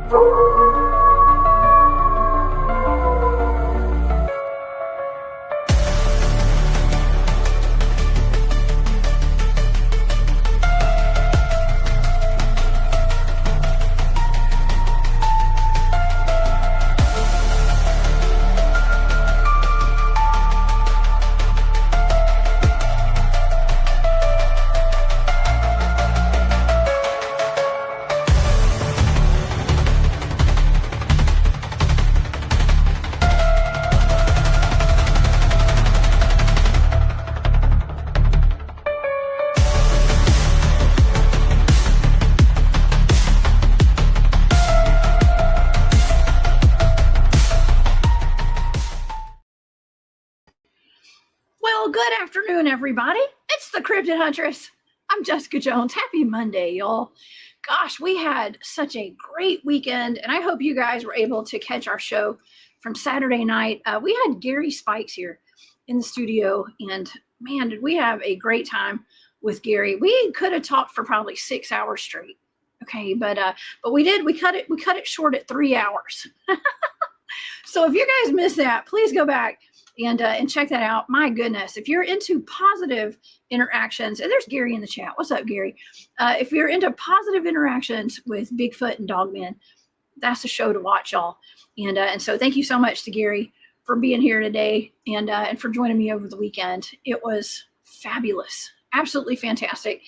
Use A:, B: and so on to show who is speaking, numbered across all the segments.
A: Good afternoon, everybody. It's the Cryptid Huntress. I'm Jessica Jones. Happy Monday, y'all. Gosh, we had such a great weekend, and I hope you guys were able to catch our show from Saturday night. We had Gary Spikes here in the studio, and man, did we have a great time with Gary. We could have talked for probably 6 hours straight. Okay, but we did. We cut it short at 3 hours. So if you guys missed that, please go back and check that out. My goodness, if you're into positive interactions, and there's Gary in the chat. What's up, Gary? If you're into positive interactions with Bigfoot and Dogman, that's a show to watch, y'all. And so thank you so much to Gary for being here today and for joining me over the weekend. It was fabulous, absolutely fantastic.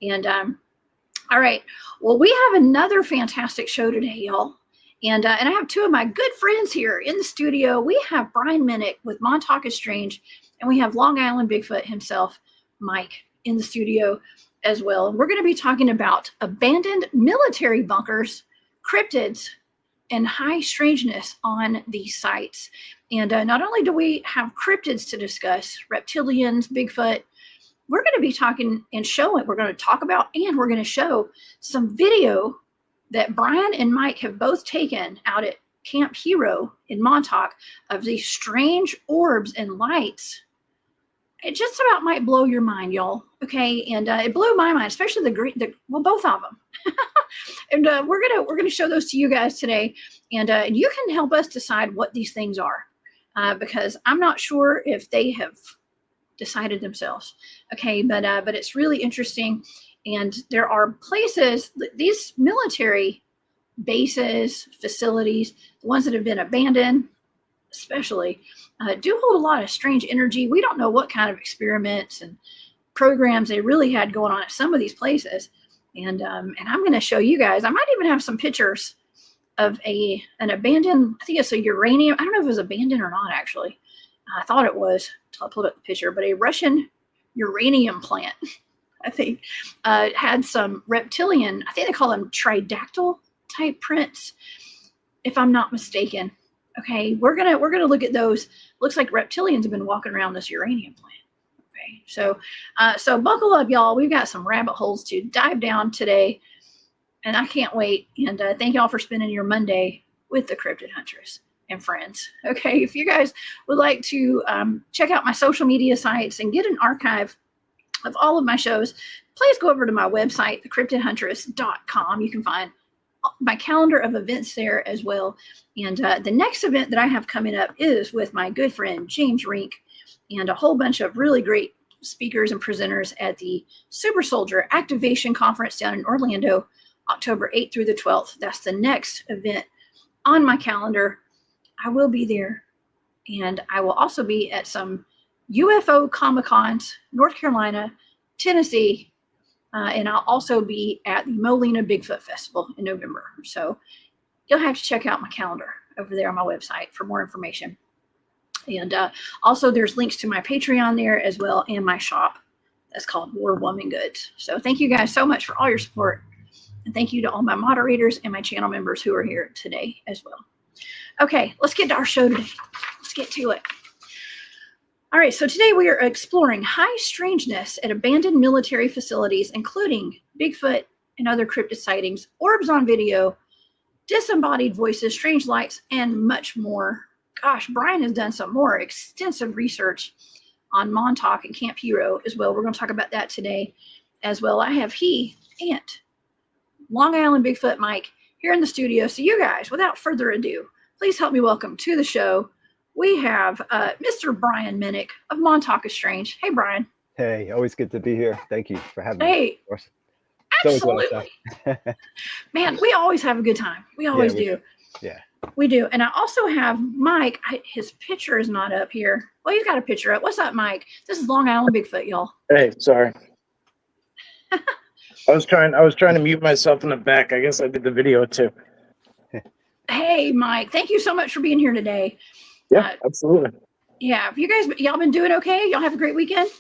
A: And all right, well, we have another fantastic show today, y'all. And I have two of my good friends here in the studio. We have Brian Minnick with Montauk and Strange, and we have Long Island Bigfoot himself, Mike, in the studio as well. And we're going to be talking about abandoned military bunkers, cryptids, and high strangeness on these sites. And not only do we have cryptids to discuss, reptilians, Bigfoot, we're going to be talking and showing, we're going to talk about, and we're going to show some video that Brian and Mike have both taken out at Camp Hero in Montauk of these strange orbs and lights. It just about might blow your mind, y'all. Okay, and it blew my mind, especially the green. Well, both of them. And we're gonna show those to you guys today, and you can help us decide what these things are, because I'm not sure if they have decided themselves. Okay, but it's really interesting. And there are places, these military bases, facilities, the ones that have been abandoned, especially, do hold a lot of strange energy. We don't know what kind of experiments and programs they really had going on at some of these places. And I'm going to show you guys. I might even have some pictures of an abandoned, I think it's a uranium. I don't know if it was abandoned or not, actually. I thought it was until I pulled up the picture, but a Russian uranium plant. I think, had some reptilian, I think they call them tridactyl type prints, if I'm not mistaken. Okay, we're gonna look at those. Looks like reptilians have been walking around this uranium plant. Okay, so buckle up, y'all. We've got some rabbit holes to dive down today, and I can't wait. And thank y'all for spending your Monday with the Cryptid Huntress and friends. Okay, if you guys would like to check out my social media sites and get an archive of all of my shows, please go over to my website, thecryptidhuntress.com. You can find my calendar of events there as well. And the next event that I have coming up is with my good friend James Rink and a whole bunch of really great speakers and presenters at the Super Soldier Activation Conference down in Orlando, October 8th through the 12th. That's the next event on my calendar. I will be there, and I will also be at some UFO Comic-Cons, North Carolina, Tennessee, and I'll also be at the Molina Bigfoot Festival in November. So you'll have to check out my calendar over there on my website for more information. And also there's links to my Patreon there as well, and my shop that's called War Woman Goods. So thank you guys so much for all your support. And thank you to all my moderators and my channel members who are here today as well. Okay, let's get to our show today. Let's get to it. All right, so today we are exploring high strangeness at abandoned military facilities, including Bigfoot and other cryptid sightings, orbs on video, disembodied voices, strange lights, and much more. Gosh, Brian has done some more extensive research on Montauk and Camp Hero as well. We're going to talk about that today as well. I have he and Long Island Bigfoot Mike here in the studio. So you guys, without further ado, please help me welcome to the show. We have Mr. Brian Minnick of Montauk is Strange. Hey, Brian.
B: Hey, always good to be here. Thank you for having me.
A: Hey,
B: of course.
A: absolutely. Man, we always have a good time. We always do.
B: Yeah.
A: We do. And I also have Mike. His picture is not up here. Well, he's got a picture up. What's up, Mike? This is Long Island Bigfoot, y'all.
C: Hey, sorry. I was trying to mute myself in the back. I guess I did the video too.
A: Hey, Mike. Thank you so much for being here today.
C: Yeah, absolutely.
A: Yeah. Have you guys, y'all been doing okay? Y'all have a great weekend?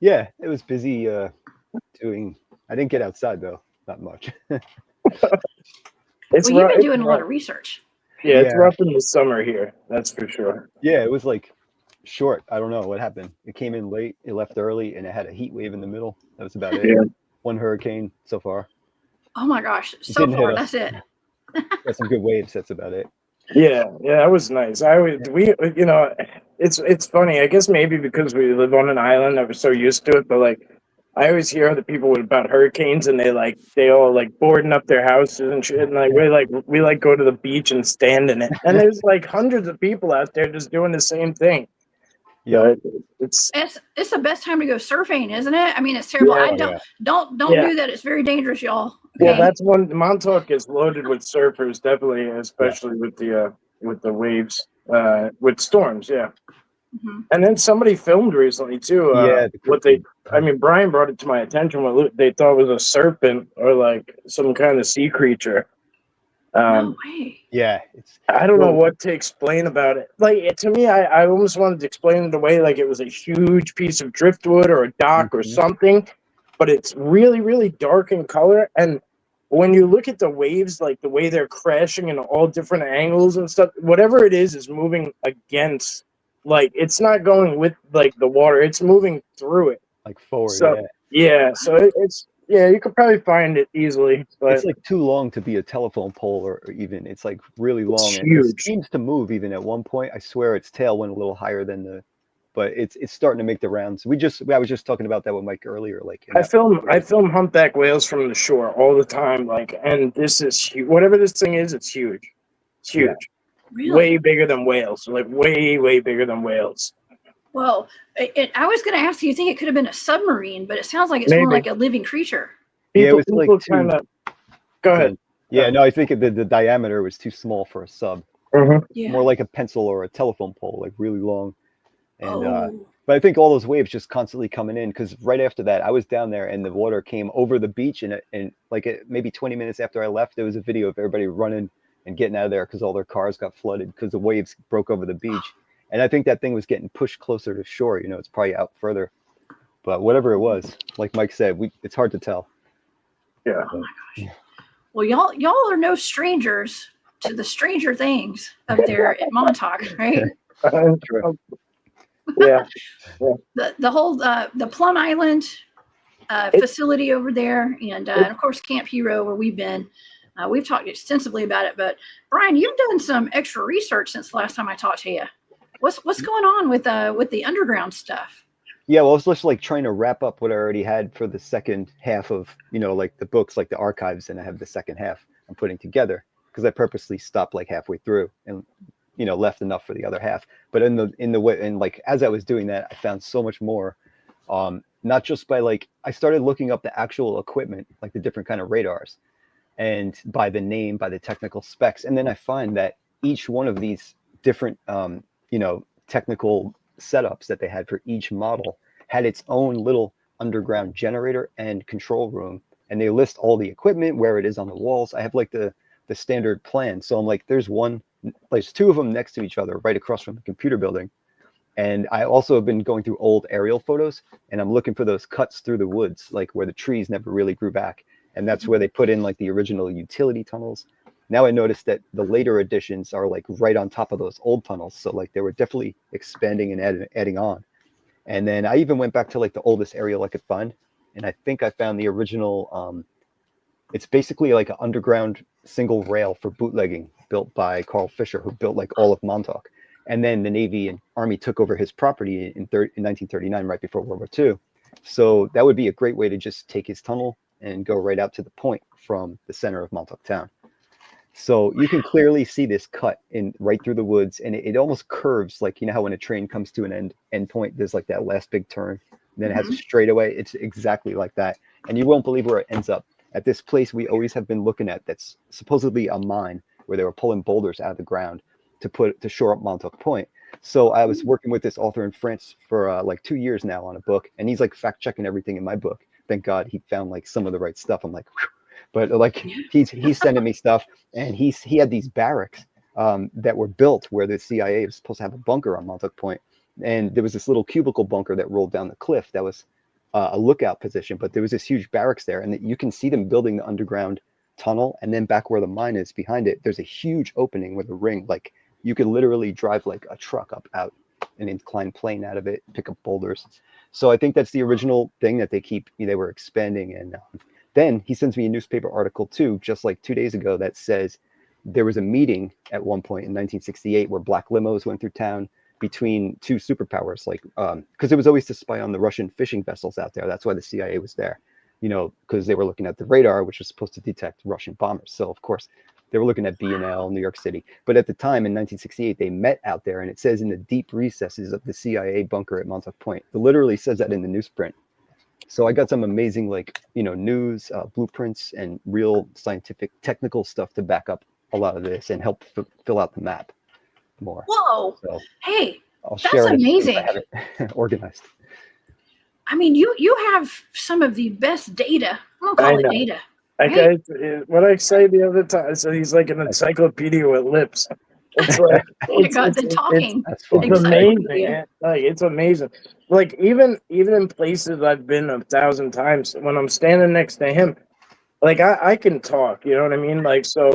B: Yeah, it was busy doing. I didn't get outside though, not much.
A: Well, you've been doing a lot of research.
C: Yeah, it's rough in the summer here. That's for sure.
B: Yeah, it was like short. I don't know what happened. It came in late. It left early, and it had a heat wave in the middle. That was about it.
C: Yeah.
B: One hurricane so far.
A: Oh my gosh, so far that's it.
B: Got some good waves. That's about it.
C: Yeah, that was nice. It's funny. I guess maybe because we live on an island that we're so used to it, but like I always hear other people about hurricanes and they all like boarding up their houses and shit, and we go to the beach and stand in it, and there's like hundreds of people out there just doing the same thing.
B: Yeah,
A: it's the best time to go surfing, isn't it? I mean, it's terrible. Don't do that. It's very dangerous, y'all. Okay?
C: Yeah, that's one. Montauk is loaded with surfers, definitely, especially with the waves, with storms. Yeah. Mm-hmm. And then somebody filmed recently too. Brian brought it to my attention. What they thought was a serpent or like some kind of sea creature.
A: No way.
B: Yeah,
C: I don't know what to explain about it. Like to me, I almost wanted to explain it away like it was a huge piece of driftwood or a dock or something, but it's really, really dark in color. And when you look at the waves, like the way they're crashing in all different angles and stuff, whatever it is moving against. Like it's not going with like the water; it's moving through it,
B: like forward.
C: So it's you could probably find it easily. But
B: it's like too long to be a telephone pole, or even it's like really long.
C: It's huge.
B: It seems to move even at one point. I swear its tail went a little higher than but it's starting to make the rounds. I was just talking about that with Mike earlier. Like
C: I film humpback whales from the shore all the time. Like, and this is huge. Whatever this thing is, it's huge. It's huge. Yeah.
A: Really?
C: Way bigger than whales. Like way bigger than whales.
A: Well, I was going to ask you think it could have been a submarine, but it sounds like it's more like a living creature.
B: It was like
C: Go ahead.
B: Yeah, no, I think the diameter was too small for a sub.
C: Mm-hmm.
B: More like a pencil or a telephone pole, like really long. And but I think all those waves just constantly coming in because right after that, I was down there and the water came over the beach and maybe 20 minutes after I left, there was a video of everybody running and getting out of there because all their cars got flooded because the waves broke over the beach. And I think that thing was getting pushed closer to shore. It's probably out further. But whatever it was, like Mike said, it's hard to tell.
C: Yeah.
A: Oh my gosh. Well, y'all are no strangers to the stranger things up there at Montauk, right?
C: True. Yeah.
A: The whole the Plum Island facility over there, and of course Camp Hero where we've been. We've talked extensively about it, but Brian, you've done some extra research since the last time I talked to you. What's going on with the underground stuff?
B: Yeah, well, I was just like trying to wrap up what I already had for the second half of, like the books, like the archives, and I have the second half I'm putting together because I purposely stopped like halfway through and, left enough for the other half. But as I was doing that, I found so much more, not just by I started looking up the actual equipment, like the different kind of radars. And by the name, by the technical specs. And then I find that each one of these different, technical setups that they had for each model had its own little underground generator and control room. And they list all the equipment, where it is on the walls. I have like the standard plan. So I'm like, there's two of them next to each other right across from the computer building. And I also have been going through old aerial photos and I'm looking for those cuts through the woods, like where the trees never really grew back. And that's where they put in like the original utility tunnels. Now I noticed that the later additions are like right on top of those old tunnels. So like they were definitely expanding and adding on. And then I even went back to like the oldest aerial I could find. And I think I found the original, it's basically like an underground single rail for bootlegging built by Carl Fisher, who built like all of Montauk. And then the Navy and Army took over his property in 1939, right before World War II. So that would be a great way to just take his tunnel and go right out to the point from the center of Montauk town. So you can clearly see this cut in right through the woods, and it almost curves, like, you know how when a train comes to an end point, there's like that last big turn, and then it has a straightaway. It's exactly like that, and you won't believe where it ends up. At this place we always have been looking at, that's supposedly a mine where they were pulling boulders out of the ground to shore up Montauk Point. So I was working with this author in France for like 2 years now on a book, and he's like fact checking everything in my book. Thank God he found like some of the right stuff. I'm like, whew. But like he's sending me stuff, and he had these barracks that were built where the CIA was supposed to have a bunker on Montauk Point, and there was this little cubicle bunker that rolled down the cliff that was a lookout position, but there was this huge barracks there, and you can see them building the underground tunnel, and then back where the mine is behind it, there's a huge opening with a ring. Like you could literally drive like a truck up out an inclined plane out of it, pick up boulders. So I think that's the original thing that they were expanding. And then he sends me a newspaper article too, just like 2 days ago, that says there was a meeting at one point in 1968 where black limos went through town between two superpowers, like because it was always to spy on the Russian fishing vessels out there. That's why the CIA was there, you know, because they were looking at the radar, which was supposed to detect Russian bombers. So of course they were looking at B&L, New York City. But at the time in 1968, they met out there, and it says in the deep recesses of the CIA bunker at Montauk Point. It literally says that in the newsprint. So I got some amazing, like, you know, news, blueprints, and real scientific, technical stuff to back up a lot of this and help fill out the map more.
A: Whoa!
B: So
A: hey,
B: I'll
A: that's
B: share it
A: amazing.
B: I have it organized.
A: I mean, you have some of the best data. I'm gonna call it data.
C: That guy, what I say the other time, so he's like an encyclopedia with lips. It's like
A: it's talking.
C: It's amazing. Like it's amazing. Like even in places I've been 1,000 times, when I'm standing next to him, like I can talk. You know what I mean? Like so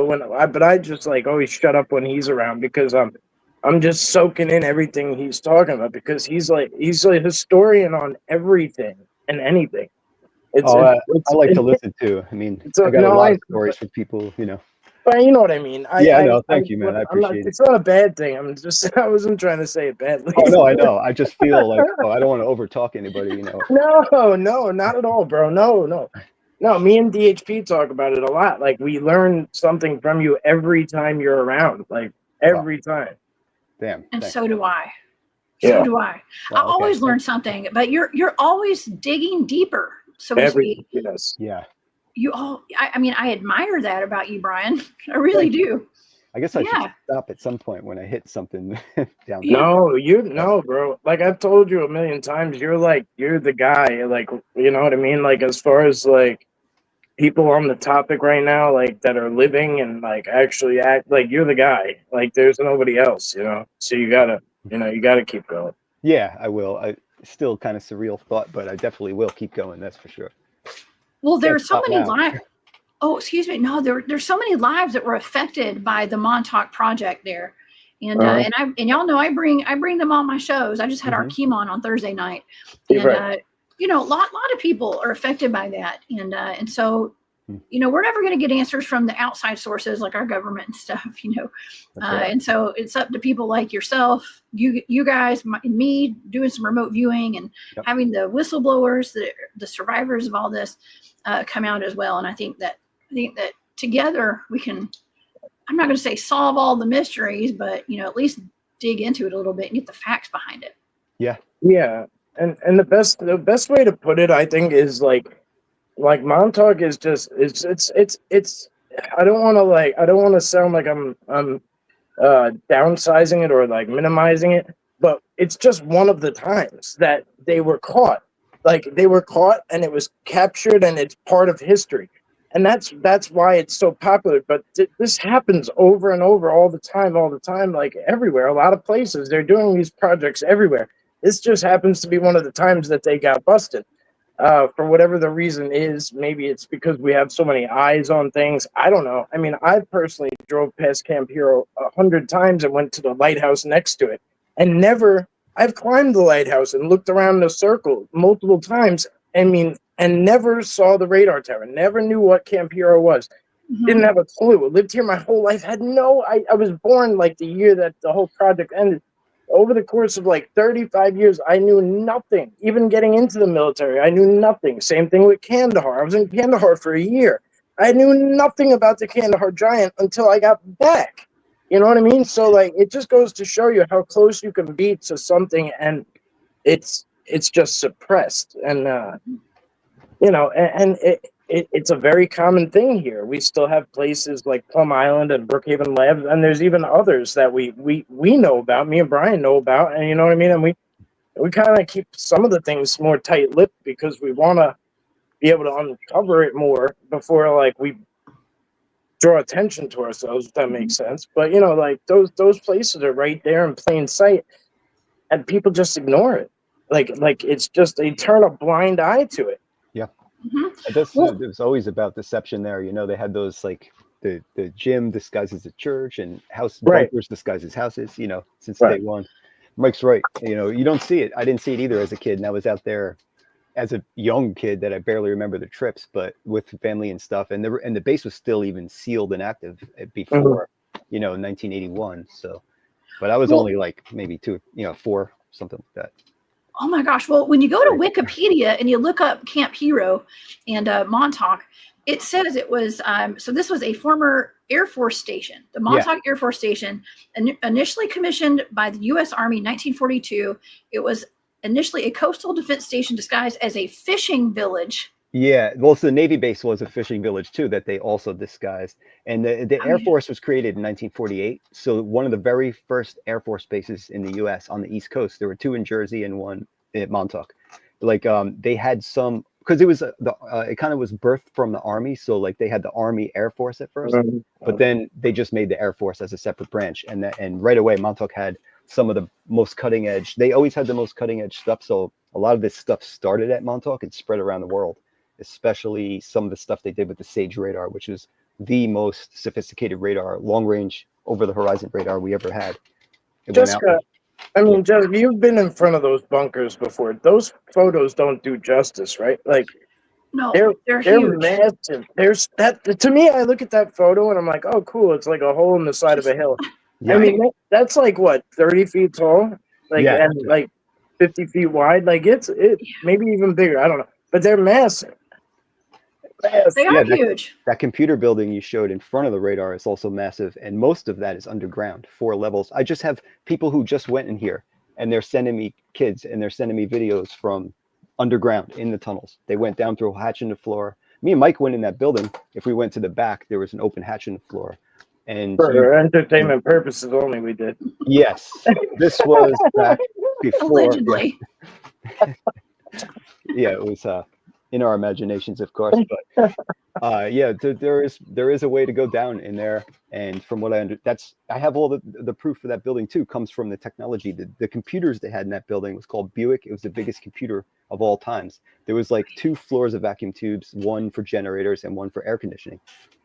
C: but I just like always shut up when he's around, because I'm just soaking in everything he's talking about, because he's a historian on everything and anything.
B: I like to listen too. I mean, I got a lot of stories for people, you know.
C: But you know what I mean.
B: Thank you, man. I appreciate it.
C: It's not a bad thing. I wasn't trying to say it badly.
B: Oh, no, I know. I just feel like, I don't want to overtalk anybody, you know.
C: No, not at all, bro. No. Me and DHP talk about it a lot. Like, we learn something from you every time you're around. Like, every time.
B: Damn.
A: And so do I.
C: Yeah.
A: So do I. I always learn something, but you're always digging deeper. So to speak.
C: Yes.
B: Yeah.
A: I mean, I admire that about you, Brian. I really do.
B: I guess I should stop at some point when I hit something down there.
C: No, bro. Like I've told you 1,000,000 times, you're the guy. Like, you know what I mean? Like, as far as like people on the topic right now, like that are living and like actually act, like you're the guy. Like there's nobody else, you know. So you gotta keep going.
B: Yeah, I will. I still kind of surreal thought, but I definitely will keep going. That's for sure.
A: Well, there's so many lives. Oh, excuse me. No, there's so many lives that were affected by the Montauk project there, and and y'all know I bring them on my shows. I just had our Keem on Thursday night, and you know, a lot of people are affected by that, and so you know, we're never going to get answers from the outside sources like our government and stuff, you know, and so it's up to people like yourself, you guys, and me doing some remote viewing and having the whistleblowers, the survivors of all this come out as well. And I think that together we can, I'm not going to say solve all the mysteries, but you know, at least dig into it a little bit and get the facts behind it.
C: Yeah. And the best way to put it, I think, is like Montauk is just it's I don't want to sound like I'm downsizing it or like minimizing it, but it's just one of the times that they were caught. Like they were caught and it was captured and it's part of history. And that's why it's so popular. But this happens over and over all the time, like everywhere. A lot of places, they're doing these projects everywhere. This just happens to be one of the times that they got busted. For whatever the reason is, maybe it's because we have so many eyes on things. I don't know. I mean, I personally drove past Camp Hero 100 times and went to the lighthouse next to it. And I've climbed the lighthouse and looked around the circle multiple times. I mean, and never saw the radar tower. Never knew what Camp Hero was. Didn't have a clue. Lived here my whole life. I was born like the year that the whole project ended. Over the course of like 35 years, I knew nothing. Even getting into the military, I knew nothing. Same thing with Kandahar. I was in Kandahar for a year. I knew nothing about the Kandahar Giant until I got back. You know what I mean? So like, it just goes to show you how close you can be to something, and it's just suppressed. And you know, and it's a very common thing here. We still have places like Plum Island and Brookhaven Labs, and there's even others that we know about. Me and Brian know about, and you know what I mean. And we kind of keep some of the things more tight-lipped because we want to be able to uncover it more before like we draw attention to ourselves, if that makes sense. But you know, like those places are right there in plain sight, and people just ignore it. Like it's just, they turn a blind eye to it.
B: Yeah.
A: Well,
B: It was always about deception there. You know, they had those like the gym disguised as a church and house bunkers disguised as houses, you know, since day one. Mike's right. You know, you don't see it. I didn't see it either as a kid, and I was out there as a young kid that I barely remember the trips, but with family and stuff. And the base was still even sealed and active before, you know, 1981. So, but I was only like maybe 4, something like that.
A: Oh my gosh. Well, when you go to Wikipedia and you look up Camp Hero and Montauk, it says it was, so this was a former Air Force station, the Montauk Air Force Station, initially commissioned by the U.S. Army in 1942. It was initially a coastal defense station disguised as a fishing village.
B: Yeah, well, so the Navy base was a fishing village too that they also disguised. And the Air Force was created in 1948. So one of the very first Air Force bases in the U.S. on the East Coast. There were 2 in Jersey and 1 at Montauk. Like they had some, because it was it kind of was birthed from the Army. So like they had the Army Air Force at first, but then they just made the Air Force as a separate branch. And right away Montauk had some of the most cutting edge. They always had the most cutting edge stuff. So a lot of this stuff started at Montauk and spread around the world, especially some of the stuff they did with the SAGE radar, which was the most sophisticated radar, long range over the horizon radar we ever had.
C: Jessica, I mean, Jessica, you've been in front of those bunkers before. Those photos don't do justice, right? Like,
A: no,
C: they're
A: huge.
C: massive. There's that, to me, I look at that photo and I'm like, oh, cool. It's like a hole in the side of a hill. Yeah. I mean, that's like what, 30 feet tall, like, and like 50 feet wide. Like it's maybe even bigger. I don't know, but they're massive.
A: They are huge.
B: That computer building you showed in front of the radar is also massive, and most of that is underground, 4 levels. I just have people who just went in here, and they're sending me kids, and they're sending me videos from underground in the tunnels. They went down through a hatch in the floor. Me and Mike went in that building. If we went to the back, there was an open hatch in the floor. And
C: for entertainment purposes only, we did.
B: Yes, this was back before.
A: Allegedly.
B: Yeah, it was in our imaginations, of course. But there is a way to go down in there. And from what I have all the proof for that building too. Comes from the technology. The computers they had in that building was called Buick. It was the biggest computer of all times. There was like 2 floors of vacuum tubes, 1 for generators and 1 for air conditioning.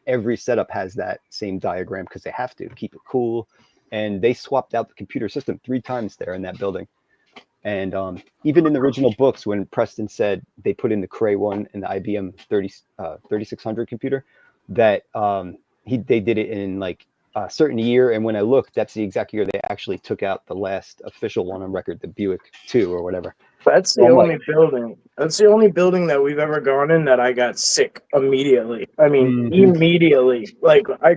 B: Every setup has that same diagram because they have to keep it cool. And they swapped out the computer system 3 times there in that building. And even in the original books, when Preston said they put in the Cray one and the IBM 3600 computer, that they did it in like a certain year. And when I looked, that's the exact year they actually took out the last official one on record, the Buick 2 or whatever.
C: That's the only building. That's the only building that we've ever gone in that I got sick immediately. I mean, immediately. Like I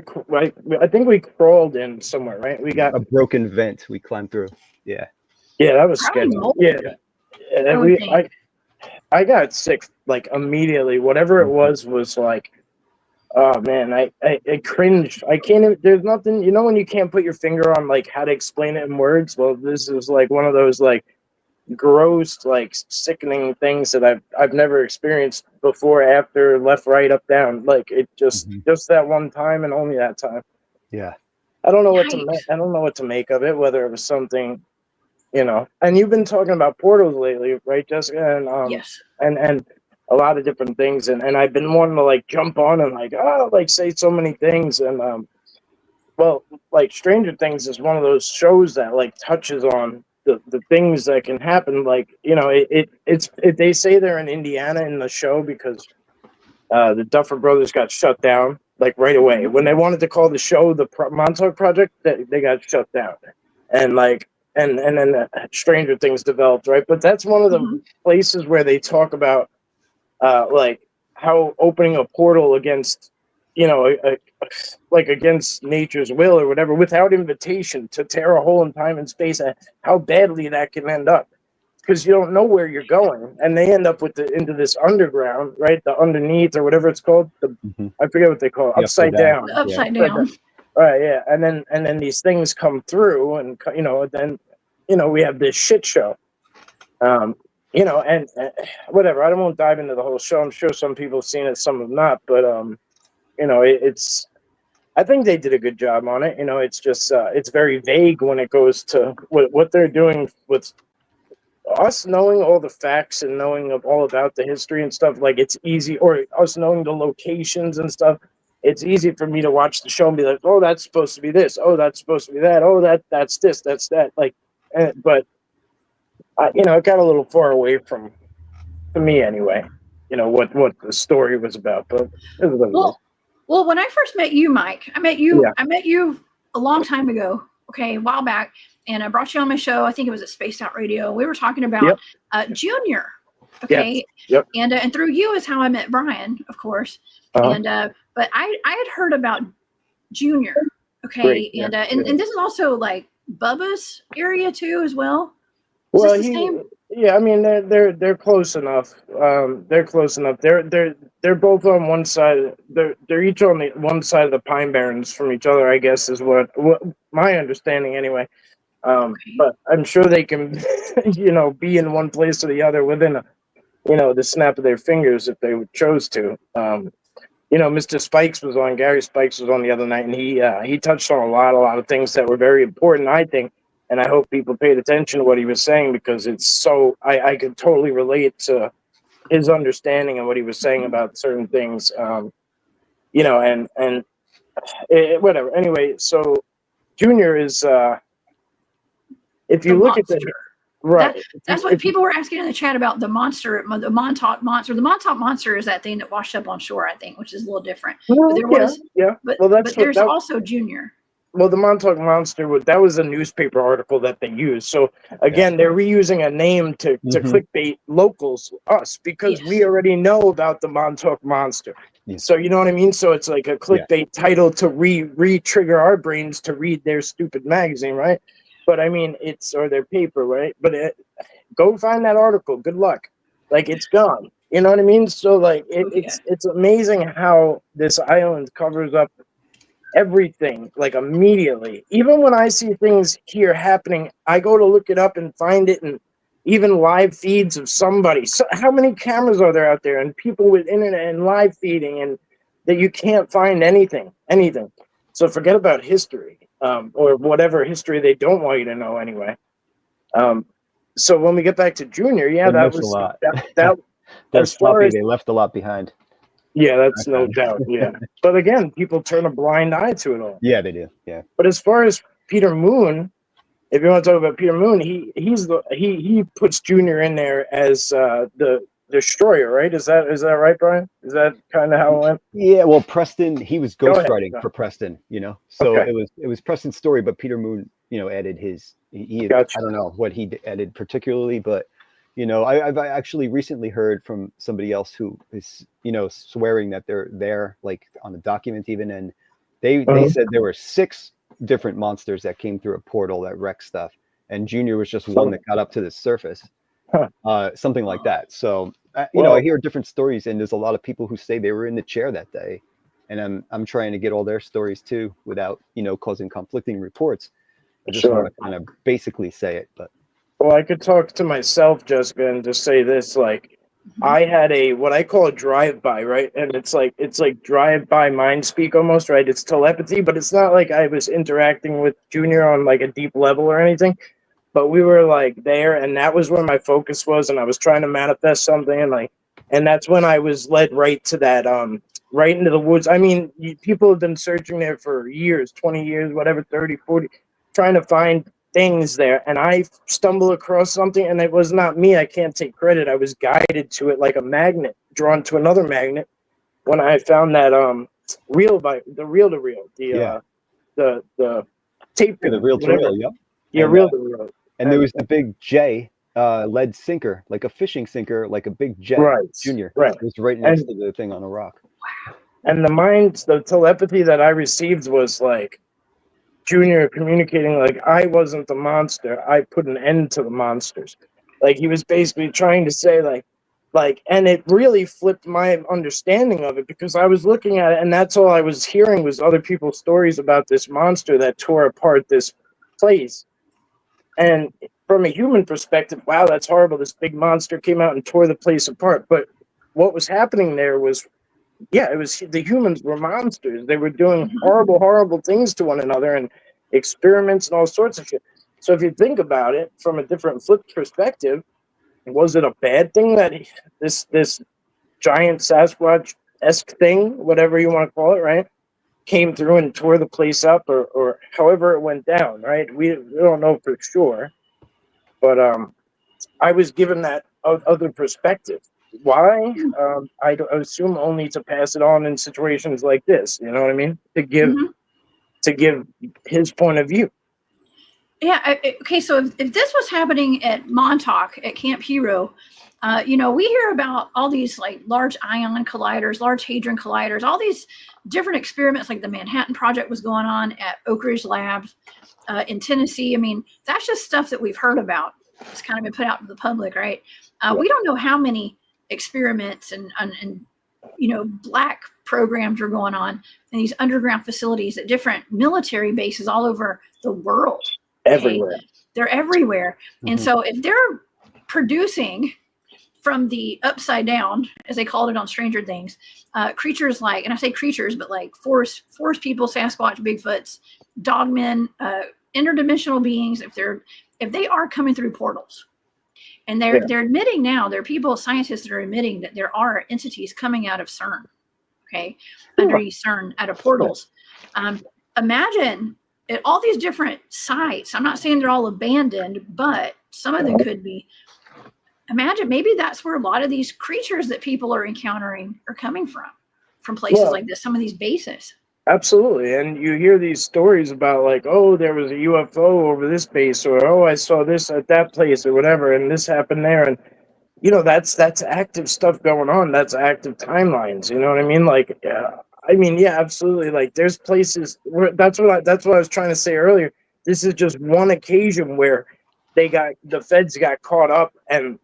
C: think we crawled in somewhere, right? We got
B: a broken vent we climbed through. Yeah.
C: Yeah, that was scary. Yeah. I got sick like immediately. Whatever it was like, oh man, I cringed. I can't even, there's nothing, you know, when you can't put your finger on like how to explain it in words. Well, this is like one of those like gross, like sickening things that I've never experienced before, after, left, right, up, down. Like it just that one time and only that time.
B: Yeah.
C: I don't know what to make of it, whether it was something, you know. And you've been talking about portals lately, right, Jessica? And
A: yes.
C: And a lot of different things, and I've been wanting to like jump on and like say so many things. And well, like Stranger Things is one of those shows that like touches on the things that can happen. Like, you know, it's they say they're in Indiana in the show because the Duffer Brothers got shut down like right away when they wanted to call the show the Montauk Project. They got shut down, and like and then Stranger Things developed, right? But that's one of the places where they talk about like how opening a portal against you know, like against nature's will or whatever, without invitation, to tear a hole in time and space, and how badly that can end up, because you don't know where you're going, and they end up with into this underground, right? The underneath or whatever it's called. I forget what they call it. Upside down.
A: Upside down.
C: Right. Yeah. And then these things come through, and then we have this shit show. And whatever. I won't dive into the whole show. I'm sure some people have seen it, some have not. But it's. I think they did a good job on it. It's just it's very vague when it goes to what they're doing with us knowing all the facts and knowing all about the history and stuff. Like, it's easy, or us knowing the locations and stuff. It's easy for me to watch the show and be like, oh, that's supposed to be this. Oh, that's supposed to be that. Oh, that's this. That's that. Like, but it got a little far away from, to me anyway, what the story was about. But it was
A: well, when I first met you, Mike, I met you a long time ago. Okay, a while back, and I brought you on my show. I think it was at Spaced Out Radio. We were talking about Junior. Okay.
C: Yep.
A: And through you is how I met Brian, of course. And but I had heard about Junior. Okay.
C: Great.
A: And this is also like Bubba's area too, as well.
C: Well, I mean, they're close enough. They're close enough. They're both on one side. They're each on the one side of the Pine Barrens from each other, I guess, is what my understanding anyway. But I'm sure they can, be in one place or the other within the snap of their fingers if they chose to. Mr. Gary Spikes was on the other night, and he touched on a lot of things that were very important, I think. And I hope people paid attention to what he was saying, because it's so, I could totally relate to his understanding and what he was saying about certain things. Whatever. Anyway, so Junior is, if you look at the, right.
A: That's what people were asking in the chat about the monster, the Montauk monster. The Montauk monster is that thing that washed up on shore, I think, which is a little different.
C: Well,
A: but there was,
C: but
A: there's also Junior.
C: Well, the Montauk Monster, that was a newspaper article that they used. So, again, they're reusing a name to clickbait locals, us, because we already know about the Montauk Monster. Yes. So, you know what I mean? So, it's like a clickbait title to re-trigger our brains to read their stupid magazine, right? But, I mean, or their paper, right? But go find that article. Good luck. Like, it's gone. You know what I mean? So, like, it's amazing how this island covers up everything, like, immediately. Even when I see things here happening, I go to look it up and find it, and even live feeds of somebody. So how many cameras are there out there, and people with internet and live feeding, and that you can't find anything. So forget about history, or whatever history they don't want you to know anyway. So when we get back to Junior, that was
B: a lot.
C: As far as
B: they left a lot behind.
C: Yeah, that's no doubt. Yeah, but again, people turn a blind eye to it all.
B: Yeah, they do. Yeah.
C: But as far as Peter Moon, if you want to talk about Peter Moon, he puts Junior in there as the destroyer, right? Is that right, Brian? Is that kind of how it went?
B: Yeah. Well, Preston, he was ghostwriting for Preston, so it was Preston's story, but Peter Moon, added his. Gotcha. I don't know what he added particularly, but. I've actually recently heard from somebody else who is, swearing that they're there, like on the document even, and they said there were 6 different monsters that came through a portal that wrecked stuff, and Junior was just one that got up to the surface, something like that. So, I hear different stories, and there's a lot of people who say they were in the chair that day, and I'm trying to get all their stories too without, causing conflicting reports. I just want to kind of basically say it, but.
C: Well, I could talk to myself, Jessica, and just say this, like, I had what I call a drive-by, right? And it's like drive-by mind speak almost, right? It's telepathy, but it's not like I was interacting with Junior on like a deep level or anything, but we were like there, and that was where my focus was, and I was trying to manifest something, and that's when I was led right to that, right into the woods. I mean, people have been searching there for years, 20 years, whatever, 30, 40, trying to find things there, and I stumbled across something, and it was not me. I can't take credit. I was guided to it like a magnet, drawn to another magnet. When I found that reel to reel, the tape,
B: the reel to reel, yep.
C: Yeah, reel to reel.
B: And there was the big J lead sinker, like a fishing sinker, like a big J,
C: right,
B: Junior.
C: Right,
B: it was right next to the thing on a rock.
C: And the telepathy that I received was like Junior communicating like I wasn't the monster. I put an end to the monsters. Like he was basically trying to say and it really flipped my understanding of it because I was looking at it and that's all I was hearing was other people's stories about this monster that tore apart this place. And from a human perspective, wow, that's horrible. This big monster came out and tore the place apart. But what was happening there was, it was the humans were monsters. They were doing horrible, horrible things to one another and experiments and all sorts of shit. So if you think about it from a different flip perspective, was it a bad thing that this giant Sasquatch-esque thing, whatever you want to call it, right, came through and tore the place up or however it went down, right? We don't know for sure. But I was given that other perspective. Why? I assume only to pass it on in situations like this. You know what I mean? To give his point of view.
A: Yeah. Okay. So if this was happening at Montauk at Camp Hero, we hear about all these like large ion colliders, large hadron colliders, all these different experiments like the Manhattan Project was going on at Oak Ridge Labs in Tennessee. I mean, that's just stuff that we've heard about. It's kind of been put out to the public, right? We don't know how many experiments and black programs are going on in these underground facilities at different military bases all over the world.
C: Everywhere.
A: Okay? They're everywhere. And so if they're producing from the upside down, as they called it on Stranger Things, creatures like, and I say creatures, but like forest people, Sasquatch, Bigfoots, Dogmen, interdimensional beings, if they are coming through portals, and they're admitting now, there are people, scientists that are admitting that there are entities coming out of CERN, underneath CERN out of portals. Imagine at all these different sites. I'm not saying they're all abandoned, but some of them could be. Imagine maybe that's where a lot of these creatures that people are encountering are coming from places like this, some of these bases. Absolutely.
C: And you hear these stories about like, oh, there was a UFO over this base, or oh, I saw this at that place or whatever, and this happened there. And that's active stuff going on. That's active timelines. You know what I mean? Like, absolutely. Like there's places where that's what I was trying to say earlier. This is just one occasion where the feds got caught up and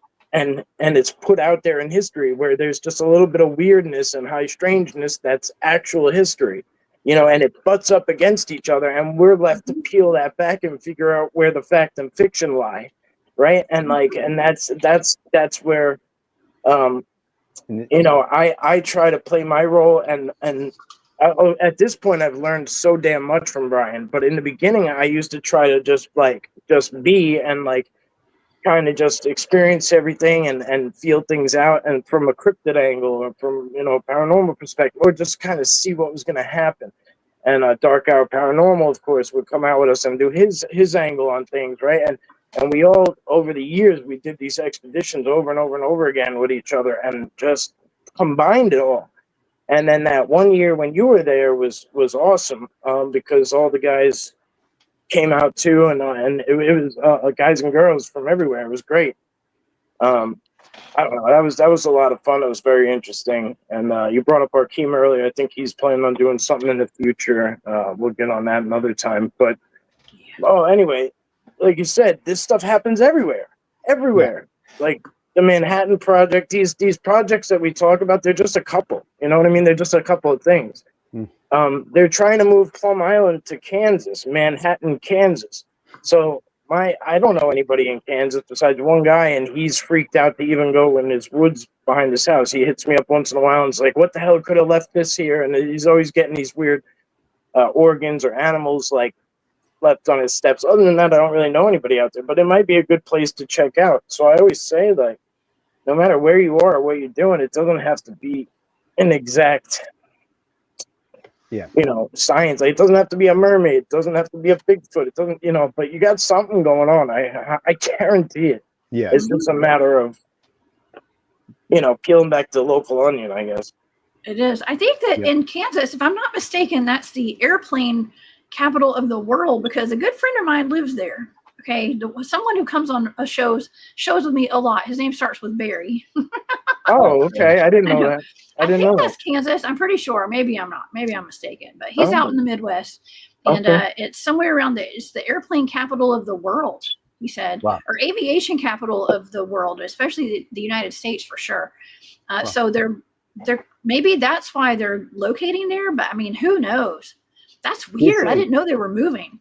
C: it's put out there in history where there's just a little bit of weirdness and high strangeness that's actual history, and it butts up against each other, and we're left to peel that back and figure out where the fact and fiction lie, right? And that's where I try to play my role, and at this point I've learned so damn much from Brian, but in the beginning I used to try to just be and kind of just experience everything and feel things out, and from a cryptid angle or from a paranormal perspective, or just kind of see what was going to happen. And Dark Hour Paranormal, of course, would come out with us and do his angle on things, right? And we all, over the years, we did these expeditions over and over and over again with each other and just combined it all. And then that one year when you were there was awesome because all the guys came out too, and it was guys and girls from everywhere. It was great. I don't know. That was a lot of fun. It was very interesting. And you brought up Arkeem earlier. I think he's planning on doing something in the future. We'll get on that another time. But anyway, like you said, this stuff happens everywhere. Like the Manhattan Project. These projects that we talk about, they're just a couple. You know what I mean? They're just a couple of things. They're trying to move Plum Island to Kansas, Manhattan, Kansas. So I don't know anybody in Kansas besides one guy, and he's freaked out to even go in his woods behind his house. He hits me up once in a while and is like, what the hell could have left this here? And he's always getting these weird organs or animals left on his steps. Other than that, I don't really know anybody out there, but it might be a good place to check out. So I always say, no matter where you are or what you're doing, it doesn't have to be an exact science. It doesn't have to be a mermaid. It doesn't have to be a Bigfoot. It doesn't, but you got something going on. I guarantee it. Yeah. It's just a matter of, peeling back the local onion, I guess.
A: It is. I think that in Kansas, if I'm not mistaken, that's the airplane capital of the world because a good friend of mine lives there. Okay, someone who comes on a shows with me a lot. His name starts with Barry.
C: Oh, okay. I didn't know that. I didn't
A: think
C: know
A: that's Kansas. I'm pretty sure. Maybe I'm not. Maybe I'm mistaken. But he's
C: Oh.
A: out in the Midwest, and it's somewhere around it's the airplane capital of the world. He said,
B: Wow.
A: or aviation capital of the world, especially the United States for sure. So they're maybe that's why they're locating there. But I mean, who knows? That's weird. I didn't know they were moving.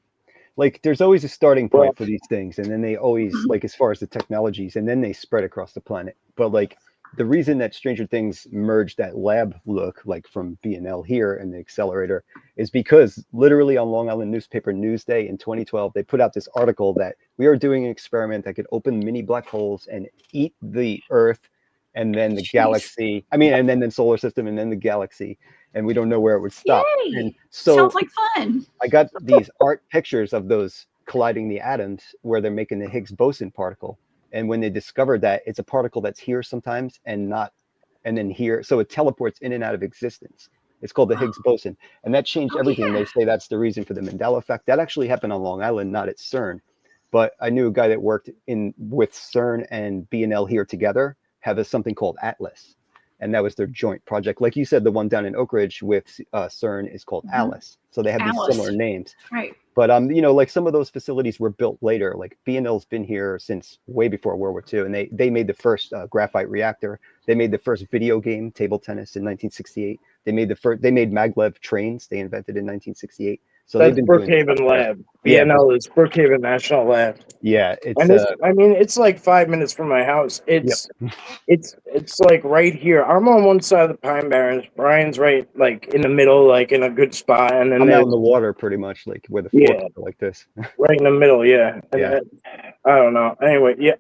B: Like there's always a starting point for these things, and then they always like as far as the technologies, and then they spread across the planet. But like the reason that Stranger Things merged that lab look like from B&L here and the accelerator is because literally on Long Island newspaper Newsday in 2012 they put out this article that we are doing an experiment that could open mini black holes and eat the Earth and then the galaxy. I mean, and then the solar system and then the galaxy. And we don't know where it would stop.
A: Yay.
B: And so
A: sounds like fun.
B: I got these art pictures of those colliding the atoms where they're making the Higgs boson particle. And when they discovered that it's a particle that's here sometimes and not, and then here, so it teleports in and out of existence. It's called the Higgs boson. And that changed everything. They say that's the reason for the Mandela effect. That actually happened on Long Island, not at CERN. But I knew a guy that worked with CERN and B&L here together, have something called Atlas. And that was their joint project. Like you said, the one down in Oak Ridge with CERN is called Alice. So they have these similar names.
A: Right.
B: But, you know, like some of those facilities were built later. Like B&L's been here since way before World War II. And they made the first graphite reactor. They made the first video game, table tennis, in 1968. They made maglev trains. They invented in 1968. So
C: that's Brookhaven Lab. B&L is Brookhaven National Lab.
B: Yeah,
C: it's like 5 minutes from my house. It's like right here. I'm on one side of the Pine Barrens. Brian's right like in the middle, like in a good spot, and then
B: I'm out in the water pretty much, like where the forks are like this.
C: Right in the middle, yeah.
B: Yeah.
C: I don't know. Anyway,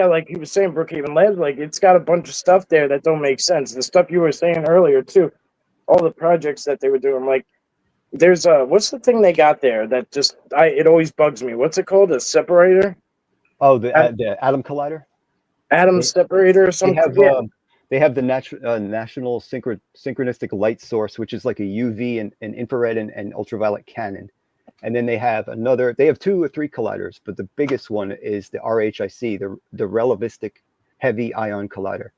C: like he was saying, Brookhaven Labs, like it's got a bunch of stuff there that don't make sense. The stuff you were saying earlier too, all the projects that they were doing, like. There's what's the thing they got there that just it always bugs me. What's it called? A separator?
B: Oh, the atom collider.
C: Atom separator or something.
B: They have the national synchronistic light source, which is like a UV and infrared and ultraviolet cannon. And then they have 2 or 3 colliders, but the biggest one is the RHIC, the relativistic heavy ion collider.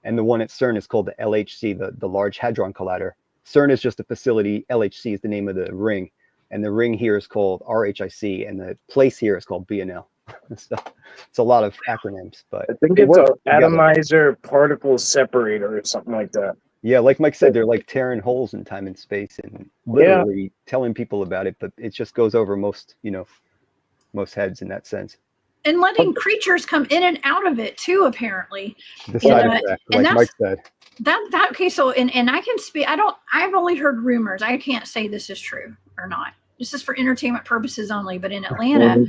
B: And the one at CERN is called the LHC, the Large Hadron Collider. CERN is just a facility. LHC is the name of the ring. And the ring here is called RHIC. And the place here is called B&L. So it's a lot of acronyms. But
C: I think it's an atomizer particle separator or something like that.
B: Yeah, like Mike said, they're like tearing holes in time and space and literally telling people about it. But it just goes over most heads in that sense.
A: And letting creatures come in and out of it too, apparently.
B: The side effect, like Mike said.
A: That okay, so and I can speak, I've only heard rumors. I can't say this is true or not. This is for entertainment purposes only, but in Atlanta,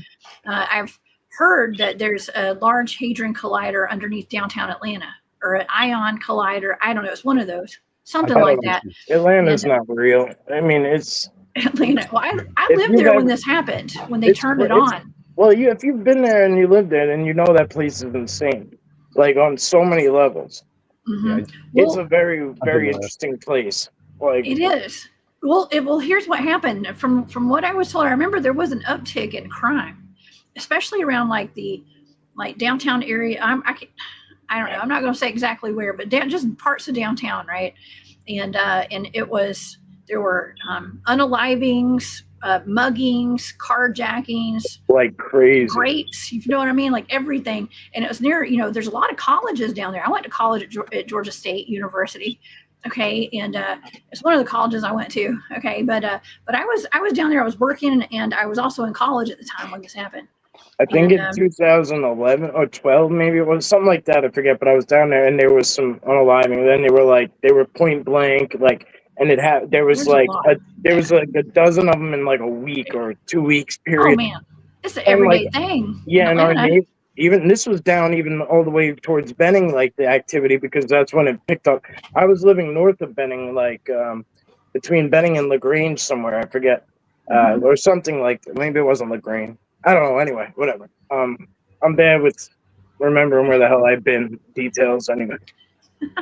A: I've heard that there's a large hadron collider underneath downtown Atlanta, or an ion collider. I don't know, it's one of those. Something like that.
C: Atlanta's not real. I mean, it's
A: Atlanta. Well, I lived there when this happened, when they turned it on.
C: Well, if you've been there and you lived there, then you know that place is insane, like on so many levels.
A: Mm-hmm.
C: It's a very, very interesting place. Like
A: it is. Well, here's what happened. From what I was told, I remember there was an uptick in crime, especially around like the downtown area. I don't know. I'm not going to say exactly where, but just parts of downtown, right? And there were unalivings, muggings, carjackings,
C: like crazy,
A: rapes, you know what I mean, like everything. And it was near, there's a lot of colleges down there. I went to college at Georgia State University, okay, and it's one of the colleges I went to, okay, but I was down there. I was working, and I was also in college at the time when this happened.
C: I think in 2011 or 12, maybe it was something like that. I forget, but I was down there, and there was some unaliving. And then they were point blank, like. And there was like a dozen of them in like a week or 2 weeks period.
A: Oh man, it's an everyday thing.
C: Yeah, and our even this was down even all the way towards Benning, like the activity, because that's when it picked up. I was living north of Benning, like between Benning and LaGrange somewhere. I forget, or something like that. Maybe it wasn't LaGrange. I don't know. Anyway, whatever. I'm bad with remembering where the hell I've been. Details anyway.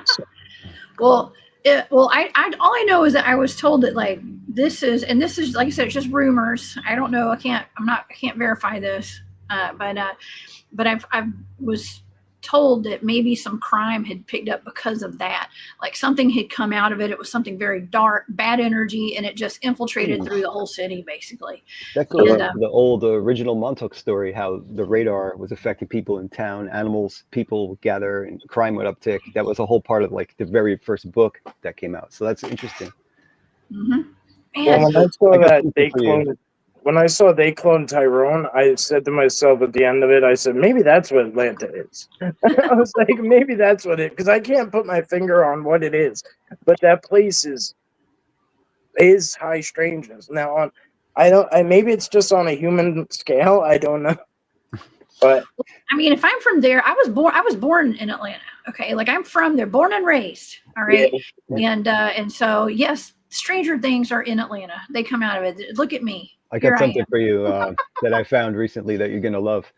A: So. Well, all I know is that I was told that like this is like I said, it's just rumors. I don't know. I can't verify this. But I was told that maybe some crime had picked up because of that. Like something had come out of it. It was something very dark, bad energy, and it just infiltrated through the whole city, basically.
B: That goes to the old original Montauk story, how the radar was affecting people in town, animals, people would gather, and crime would uptick. That was a whole part of like the very first book that came out. So that's interesting.
A: Mm-hmm.
C: Well, when I saw they cloned Tyrone, I said to myself at the end of it, I said, maybe that's what Atlanta is. I was like, maybe that's what it, because I can't put my finger on what it is, but that place is high strangeness. Now, maybe it's just on a human scale. I don't know, but
A: I mean, if I'm from there, I was born in Atlanta. Okay, like I'm from there, born and raised. All right,
B: Yeah.
A: And so yes, stranger things are in Atlanta. They come out of it. Look at me.
B: I got something for you that I found recently that you're going to love.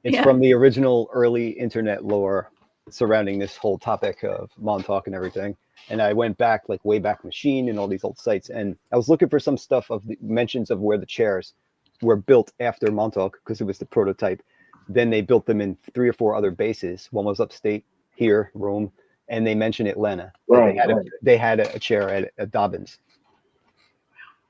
B: It's from the original early internet lore surrounding this whole topic of Montauk and everything. And I went back, like Wayback Machine and all these old sites. And I was looking for some stuff of the mentions of where the chairs were built after Montauk, because it was the prototype. Then they built them in 3 or 4 other bases. One was upstate here, Rome, and they mentioned Atlanta. They had a chair at Dobbins.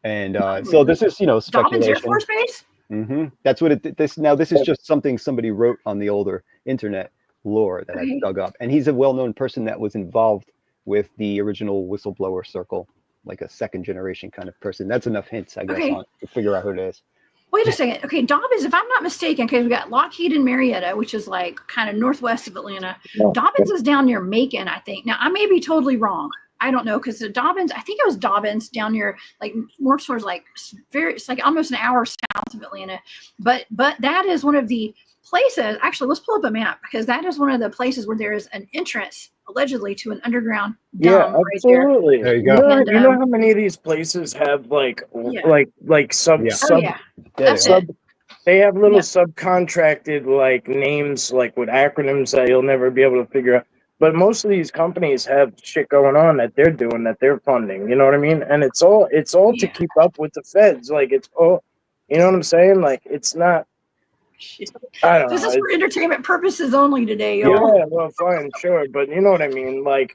B: And so this is, speculation.
A: Dobbins Air Force Base?
B: Mm-hmm. That's what this is just something somebody wrote on the older internet lore that I dug up. And he's a well-known person that was involved with the original whistleblower circle, like a second generation kind of person. That's enough hints, I guess, to figure out who it is.
A: Wait a second. Okay, Dobbins, if I'm not mistaken, because we got Lockheed and Marietta, which is like kind of northwest of Atlanta. Dobbins is down near Macon, I think. Now, I may be totally wrong. I don't know, because the Dobbins, I think it was Dobbins down near, like, more towards, like, it's like almost an hour south of Atlanta. But that is one of the places, actually, let's pull up a map, because that is one of the places where there is an entrance, allegedly, to an underground dome right
C: absolutely.
B: There you go.
C: And, you know how many of these places have, like sub... They have little subcontracted, like, names, like, with acronyms that you'll never be able to figure out. But most of these companies have shit going on that they're doing, that they're funding. You know what I mean? And it's all to keep up with the feds. Like, it's all, you know what I'm saying? Like, it's not. I don't know.
A: This is for entertainment purposes only today, y'all.
C: Yeah, well, fine, sure, but you know what I mean. Like,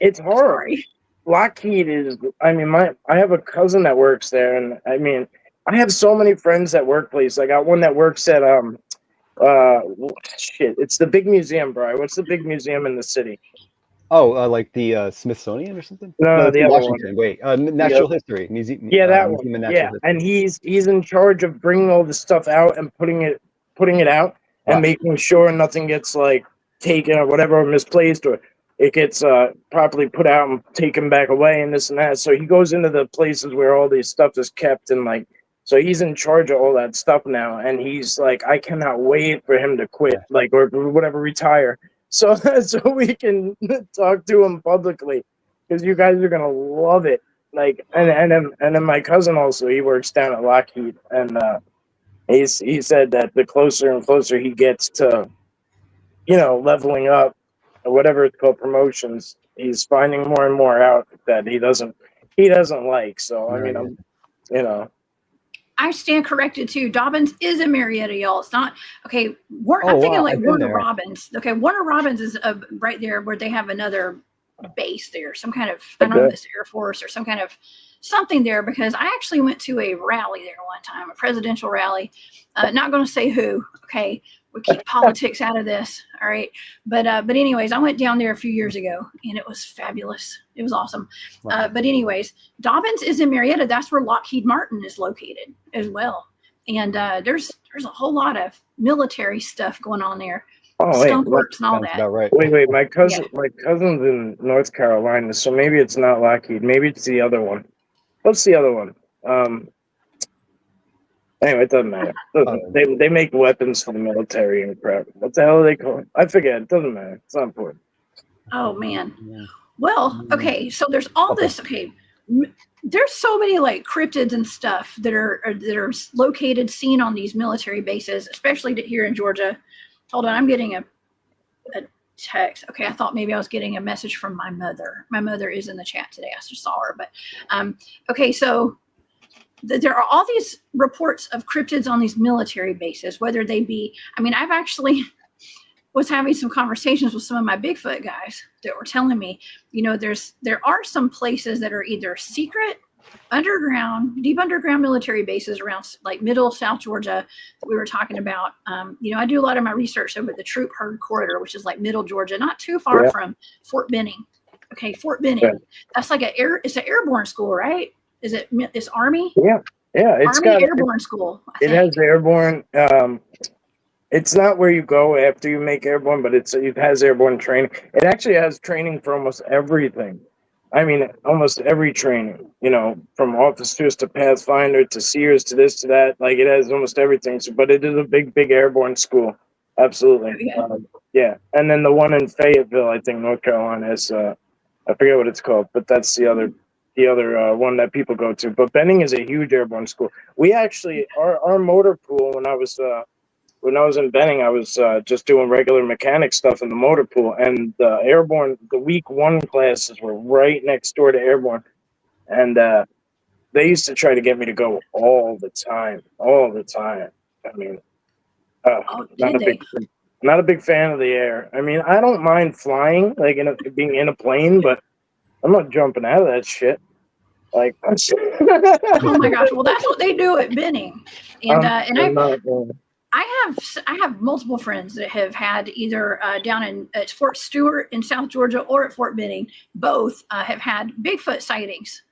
C: it's horrible. Lockheed is. I mean, I have a cousin that works there, and I mean, I have so many friends at workplace. I got one that works at it's the big museum, Brian. What's the big museum in the city?
B: Like the Smithsonian or something?
C: No, the other
B: Washington.
C: one.
B: Wait, Natural History Museum.
C: Yeah, that one.
B: History.
C: And he's in charge of bringing all the stuff out and putting it out and making sure nothing gets like taken or whatever, or misplaced, or it gets properly put out and taken back away and this and that. So he goes into the places where all this stuff is kept, and like. So he's in charge of all that stuff now, and he's like, I cannot wait for him to quit, like, or whatever, retire, so we can talk to him publicly, because you guys are gonna love it. Like, and then my cousin also, he works down at Lockheed, and he said that the closer and closer he gets to, leveling up, or whatever it's called, promotions, he's finding more and more out that he doesn't like. So I mean,
A: I stand corrected too. Dobbins is in Marietta, y'all. It's not okay. I'm thinking like Warner Robins. Okay, Warner Robins is right there where they have another base there, some kind of I don't know if it's Air Force or some kind of something there. Because I actually went to a rally there one time, a presidential rally. Not going to say who. Okay, we keep politics out of this. All right, but anyways, I went down there a few years ago, and it was fabulous. It was awesome.
B: Wow.
A: But anyways, Dobbins is in Marietta. That's where Lockheed Martin is located as well. And there's a whole lot of military stuff going on there. Skunk Works and all that.
B: Right.
C: Wait, my cousin's in North Carolina, so maybe it's not Lockheed. Maybe it's the other one. What's the other one? Anyway, it doesn't matter. They make weapons for the military and crap. What the hell are they called? I forget. It doesn't matter. It's not important.
A: Oh man. Well, okay. So there's all this. Okay, there's so many like cryptids and stuff that are located, seen on these military bases, especially here in Georgia. Hold on, I'm getting a text. Okay, I thought maybe I was getting a message from my mother. My mother is in the chat today. I just saw her, but okay. So there are all these reports of cryptids on these military bases, whether they be, I mean, I've actually was having some conversations with some of my Bigfoot guys that were telling me, you know, there are some places that are either secret, underground, deep underground military bases around like middle South Georgia that we were talking about. You know, I do a lot of my research over the Troop Herd Corridor, which is like middle Georgia, not too far from Fort Benning. Okay, Fort Benning. Yeah. That's like it's an airborne school, right? Is it this Army?
C: Yeah, it's
A: Army
C: got
A: airborne school.
C: It has airborne. It's not where you go after you make airborne, but it has airborne training. It actually has training for almost everything. I mean, almost every training, you know, from officers to Pathfinder to Seers to this to that. Like, it has almost everything. So, but it is a big airborne school. Absolutely. Yeah. And then the one in Fayetteville, I think North Carolina is, I forget what it's called, but that's the other one that people go to. But Benning is a huge airborne school. We actually, our motor pool, when I was in Benning, I was just doing regular mechanic stuff in the motor pool, and the week 1 classes were right next door to airborne, and they used to try to get me to go all the time. I mean, not a big fan of the air. I mean, I don't mind flying, like being in a plane, but I'm not jumping out of that shit. Like,
A: oh my gosh! Well, that's what they do at Benning, and I have multiple friends that have had either down at Fort Stewart in South Georgia or at Fort Benning. Both have had Bigfoot sightings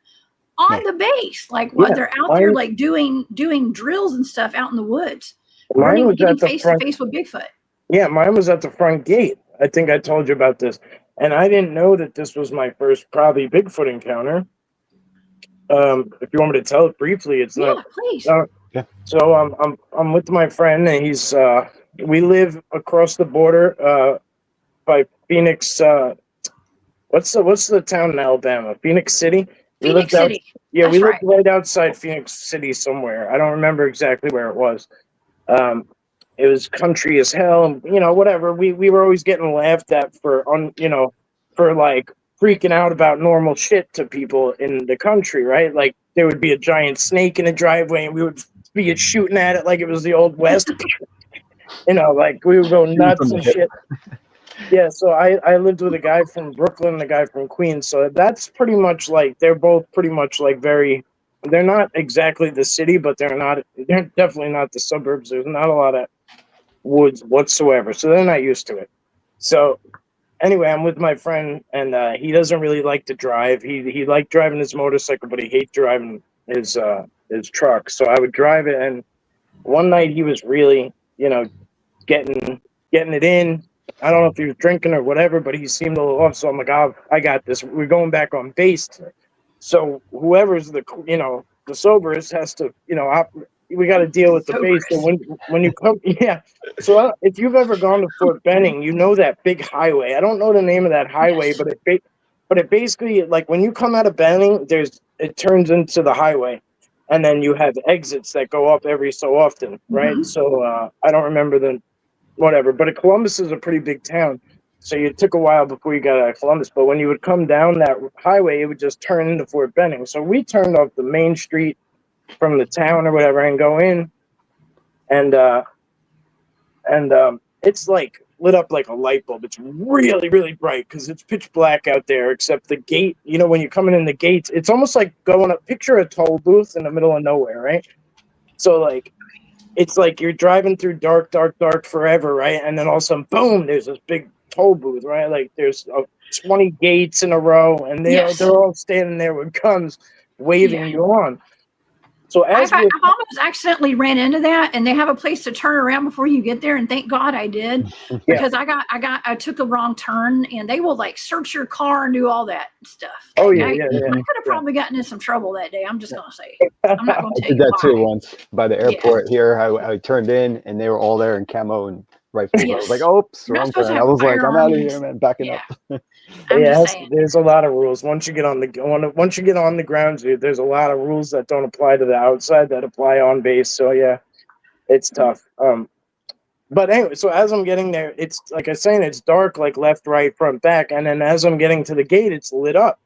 A: on the base, like while they're out there, like doing drills and stuff out in the woods.
C: Mine was at the
A: face
C: front,
A: to face with Bigfoot.
C: Yeah, mine was at the front gate. I think I told you about this, and I didn't know that this was my first probably Bigfoot encounter. If you want me to tell it briefly, it's not.
A: Please.
C: So I'm with my friend, and he's we live across the border by Phoenix. What's the town in Alabama? Phoenix City.
A: Phoenix City.
C: We lived right outside Phoenix City somewhere. I don't remember exactly where it was. It was country as hell, and you know, whatever. We were always getting laughed at for like freaking out about normal shit to people in the country, right? Like, there would be a giant snake in a driveway, and we would be shooting at it like it was the Old West. You know, like, we would go nuts and shit. Yeah, so I lived with a guy from Brooklyn and a guy from Queens, so that's pretty much like, they're both pretty much like they're not exactly the city, but they're definitely not the suburbs. There's not a lot of woods whatsoever, so they're not used to it. So anyway, I'm with my friend, and he doesn't really like to drive. He liked driving his motorcycle, but he hates driving his truck. So I would drive it, and one night he was really, you know, getting it in. I don't know if he was drinking or whatever, but he seemed a little off. So I'm like, oh, I got this. We're going back on base. So whoever's the soberest has to, you know, we got to deal with the base. So when you come, So if you've ever gone to Fort Benning, you know that big highway. I don't know the name of that highway, but it basically, like, when you come out of Benning, it turns into the highway, and then you have exits that go up every so often, right? Mm-hmm. So I don't remember whatever, but Columbus is a pretty big town, so it took a while before you got out of Columbus. But when you would come down that highway, it would just turn into Fort Benning. So we turned off the main street from the town or whatever and go in, and it's like lit up like a light bulb. It's really, really bright because it's pitch black out there, except the gate, you know, when you're coming in the gates, it's almost like going up, picture a toll booth in the middle of nowhere, right? So, like, it's like you're driving through dark forever, right? And then all of a sudden, boom, there's this big toll booth, right? Like, there's 20 gates in a row, and they're all standing there with guns waving you on. So I've
A: almost accidentally ran into that, and they have a place to turn around before you get there, and thank God I did, because I took a wrong turn, and they will like search your car and do all that stuff.
C: Oh
A: I could have probably gotten in some trouble that day. I'm just gonna say. I'm not gonna tell you
B: I did that too once by the airport here. I turned in, and they were all there in camo and rifles. I was like, oops, wrong turn. I was like, I'm out of here, man, backing up.
C: There's a lot of rules. Once you get on the ground, dude, there's a lot of rules that don't apply to the outside that apply on base. So yeah, it's tough. But anyway, so as I'm getting there, it's like I was saying, it's dark, like left, right, front, back, and then as I'm getting to the gate, it's lit up,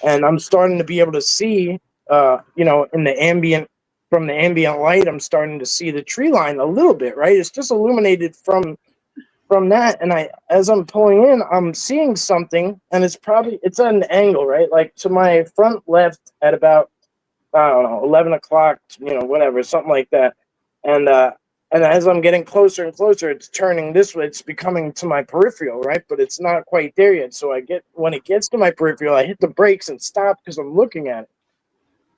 C: and I'm starting to be able to see, you know, in the ambient from the ambient light, I'm starting to see the tree line a little bit, right? It's just illuminated from that, and as I'm pulling in, I'm seeing something, and it's at an angle, right? Like to my front left at about, I don't know, 11 o'clock, whatever, something like that. And as I'm getting closer and closer, it's turning this way. It's becoming to my peripheral, right? But it's not quite there yet. So when it gets to my peripheral, I hit the brakes and stop because I'm looking at it.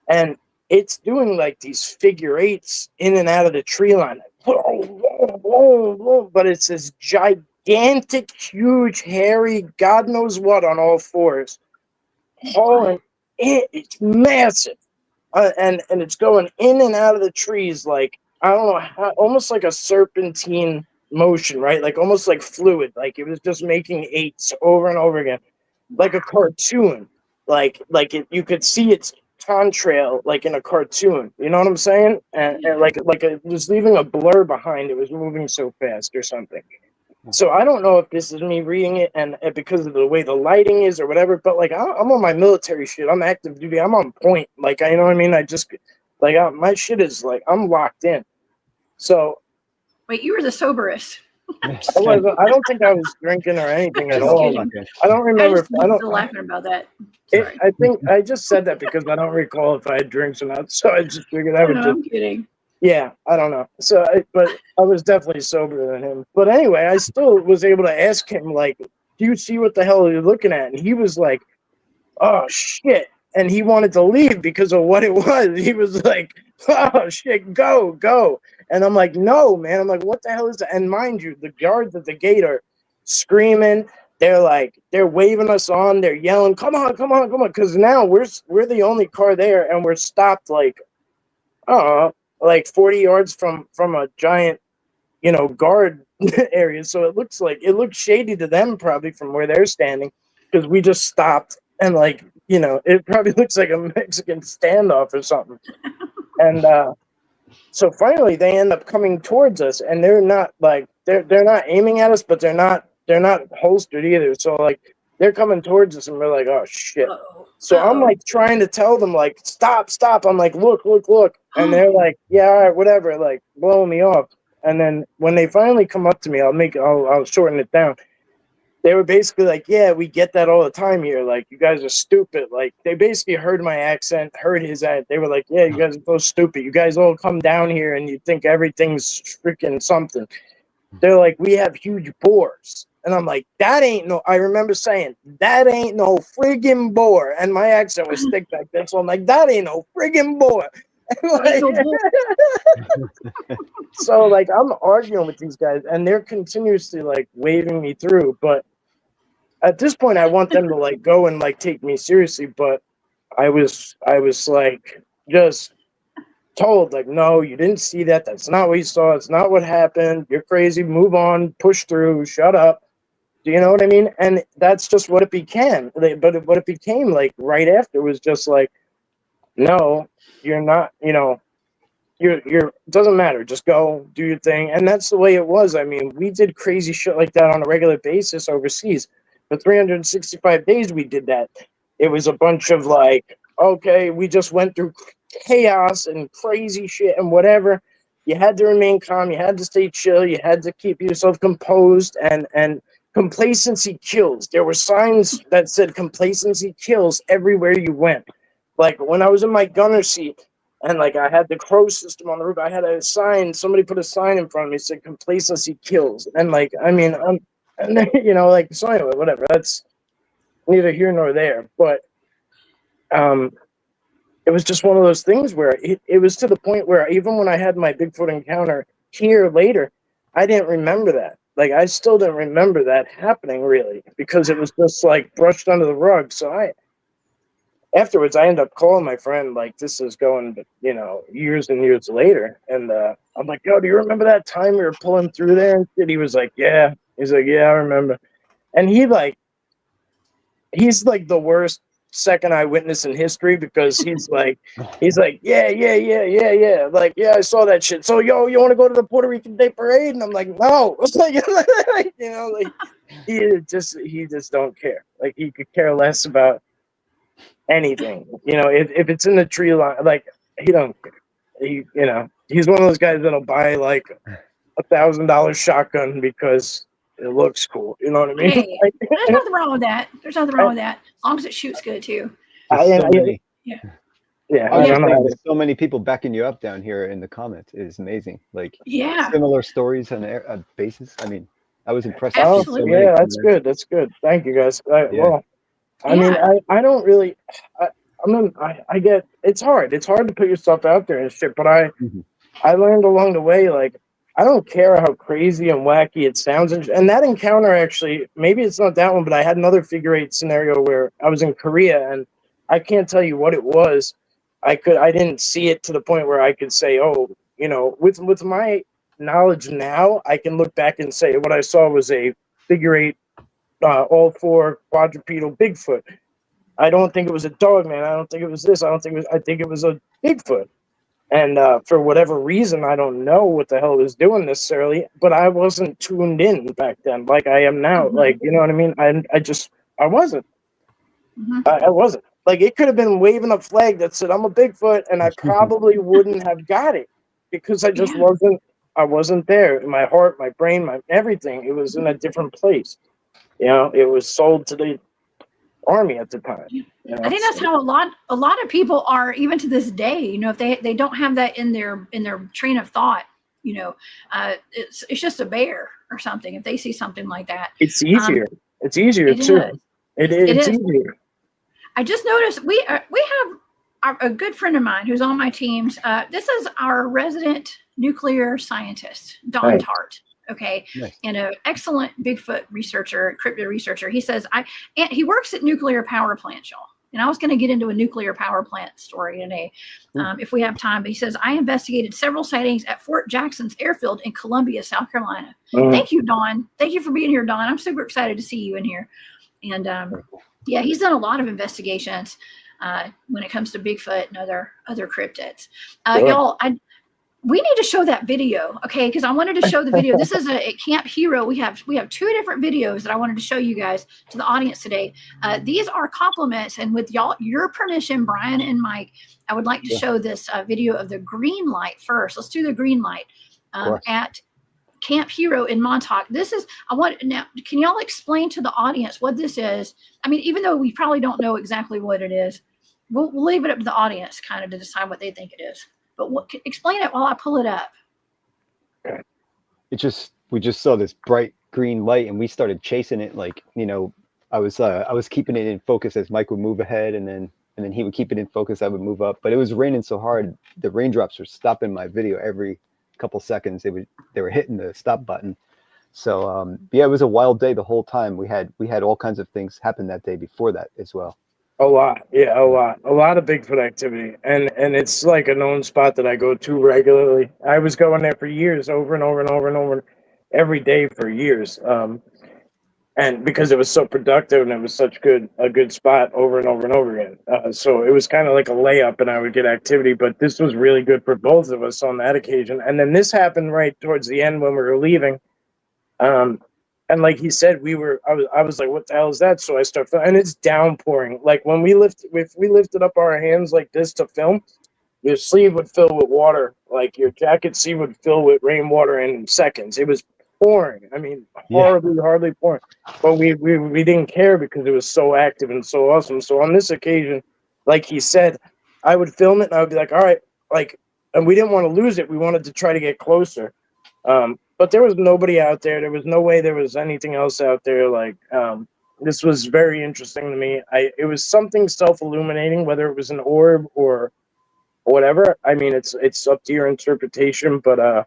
C: And it's doing like these figure eights in and out of the tree line. But it's this gigantic, huge, hairy, God knows what on all fours. Hauling, it's massive. And it's going in and out of the trees like, I don't know how, almost like a serpentine motion, right? Like almost like fluid, like it was just making eights over and over again, like a cartoon. You could see its contrail like in a cartoon. You know what I'm saying? And it was leaving a blur behind. It was moving so fast or something. So I don't know if this is me reading it and because of the way the lighting is or whatever, but like I'm on my military shit. I'm active duty. I'm on point. Like, you know what I mean? I just like my shit is like I'm locked in. So
A: wait, you were the soberest.
C: I don't think I was drinking or anything at
A: Just
C: all.
A: kidding.
C: I don't remember.
A: I was laughing about that. Sorry.
C: I think I just said that because I don't recall if I had drinks or not. So I just figured I would just.
A: I'm kidding.
C: Yeah, I don't know. But I was definitely soberer than him. But anyway, I still was able to ask him, like, do you see what the hell you're looking at? And he was like, oh, shit. And he wanted to leave because of what it was. He was like, oh, shit, go. And I'm like, no, man. I'm like, what the hell is that? And mind you, the guards at the gate are screaming. They're waving us on. They're yelling, come on. Because now we're the only car there, and we're stopped like 40 yards from a giant, guard area. So it looks shady to them probably from where they're standing because we just stopped and it probably looks like a Mexican standoff or something. And so finally they end up coming towards us, and they're not they're not aiming at us, but they're not holstered either. So they're coming towards us, and we're like, oh shit. So I'm trying to tell them stop. I'm like, look. And they're like, yeah, all right, whatever, blowing me off. And then when they finally come up to me, I'll shorten it down. They were basically like, yeah, we get that all the time here. Like, you guys are stupid. Like, they basically heard my accent, heard his accent. They were like, yeah, you guys are so stupid. You guys all come down here and you think everything's freaking something. They're like, we have huge boars. And I'm like, I remember saying, that ain't no friggin' boar. And my accent was thick back then. So I'm like, that ain't no friggin' boar. So I'm arguing with these guys, and they're continuously waving me through. But at this point, I want them to go and take me seriously. But I was just told no, you didn't see that. That's not what you saw. It's not what happened. You're crazy. Move on. Push through. Shut up. Do you know what I mean? And that's just what it became. But what it became right after was just no, you're not. You're doesn't matter. Just go do your thing. And that's the way it was. I mean, we did crazy shit like that on a regular basis overseas. For 365 days, we did that. It was a bunch of okay, we just went through chaos and crazy shit and whatever. You had to remain calm. You had to stay chill. You had to keep yourself composed, and complacency kills. There were signs that said complacency kills everywhere you went. When I was in my gunner seat and I had the crow system on the roof, I had a sign. Somebody put a sign in front of me that said complacency kills. And so anyway, whatever. That's neither here nor there. But it was just one of those things where it was to the point where even when I had my Bigfoot encounter here later, I didn't remember that. I still didn't remember that happening really, because it was just brushed under the rug. So afterwards, I ended up calling my friend, this is going, years and years later. And I'm like, yo, do you remember that time we were pulling through there? And he was like, yeah. He's like, yeah, I remember. And he's the worst second eyewitness in history, because he's like, yeah. Yeah, I saw that shit. So, yo, you want to go to the Puerto Rican Day Parade? And I'm like, no. He just don't care. He could care less about anything. If it's in the tree line, he don't care. he's one of those guys that'll buy like $1,000 shotgun because it looks cool. You know what I mean?
A: Hey, there's nothing wrong with that. There's nothing wrong with that. As long as it shoots good too.
B: There's so many.
A: Yeah.
C: Yeah,
B: I
C: I don't know.
B: there's so many people backing you up down here in the comments. It is amazing. Like
A: Yeah.
B: similar stories on a basis. I mean, I was impressed.
C: Oh,
B: with so many
C: yeah, that's
B: comments.
C: good. That's good. Thank you, guys.
B: Yeah.
C: Well, I mean, I don't really. I get it's hard. It's hard to put yourself out there and shit. But I learned along the way, like, I don't care how crazy and wacky it sounds. And that encounter, actually, maybe it's not that one, but I had another figure 8 scenario where I was in Korea, and I can't tell you what it was. I didn't see it to the point where I could say, oh, with my knowledge now, I can look back and say what I saw was a figure 8, all 4 quadrupedal Bigfoot. I don't think it was a Dogman. I don't think it was this. I think it was a Bigfoot. And for whatever reason, I don't know what the hell it was doing necessarily, but I wasn't tuned in back then like I am now. Like, you know what I mean? I wasn't. I wasn't. Like, it could have been waving a flag that said I'm a Bigfoot, and I probably wouldn't have got it because I just wasn't there. In my heart, my brain, my everything. It was in a different place. It was sold to the army at the time.
A: I think that's how a lot of people are, even to this day. If they don't have that in their train of thought, it's just a bear or something. If they see something like that,
C: it's easier. It's easier too. It's easier.
A: I just noticed we have a good friend of mine who's on my teams. This is our resident nuclear scientist, Don Tart. Okay. Nice. And an excellent Bigfoot researcher, cryptid researcher. He says he works at nuclear power plants, y'all. And I was going to get into a nuclear power plant story today, if we have time. But he says, I investigated several sightings at Fort Jackson's airfield in Columbia, South Carolina. Thank you, Don. Thank you for being here, Don. I'm super excited to see you in here. And yeah, he's done a lot of investigations when it comes to Bigfoot and other cryptids. Y'all, we need to show that video, okay? Because I wanted to show the video. This is a Camp Hero. We have 2 different videos that I wanted to show you guys, to the audience today. These are compliments, and with your permission, Brian and Mike, I would like to show this video of the green light first. Let's do the green light at Camp Hero in Montauk. Now, can y'all explain to the audience what this is? I mean, even though we probably don't know exactly what it is, we'll leave it up to the audience kind of to decide what they think it is. But explain it while I pull it up.
B: We just saw this bright green light, and we started chasing it. Like, I was keeping it in focus as Mike would move ahead, and then he would keep it in focus. I would move up, but it was raining so hard, the raindrops were stopping my video every couple seconds. They were hitting the stop button. So it was a wild day the whole time. We had all kinds of things happen that day before that as well.
C: A lot of Bigfoot activity, and it's like a known spot that I go to regularly. I was going there for years, over and over and over and over, every day for years, and because it was so productive and it was such a good spot over and over and over again. So it was kind of like a layup, and I would get activity. But this was really good for both of us on that occasion. And then this happened right towards the end when we were leaving. And like he said, I was like, what the hell is that? So I start filming, and it's downpouring. Like if we lifted up our hands like this to film, your sleeve would fill with water. Like your jacket sleeve would fill with rainwater in seconds. It was pouring. I mean, hardly pouring. But we didn't care because it was so active and so awesome. So on this occasion, like he said, I would film it and I would be like, all right, and we didn't want to lose it. We wanted to try to get closer. But there was nobody out there. There was no way there was anything else out there. Like, this was very interesting to me. It was something self-illuminating, whether it was an orb or whatever. I mean, it's up to your interpretation. But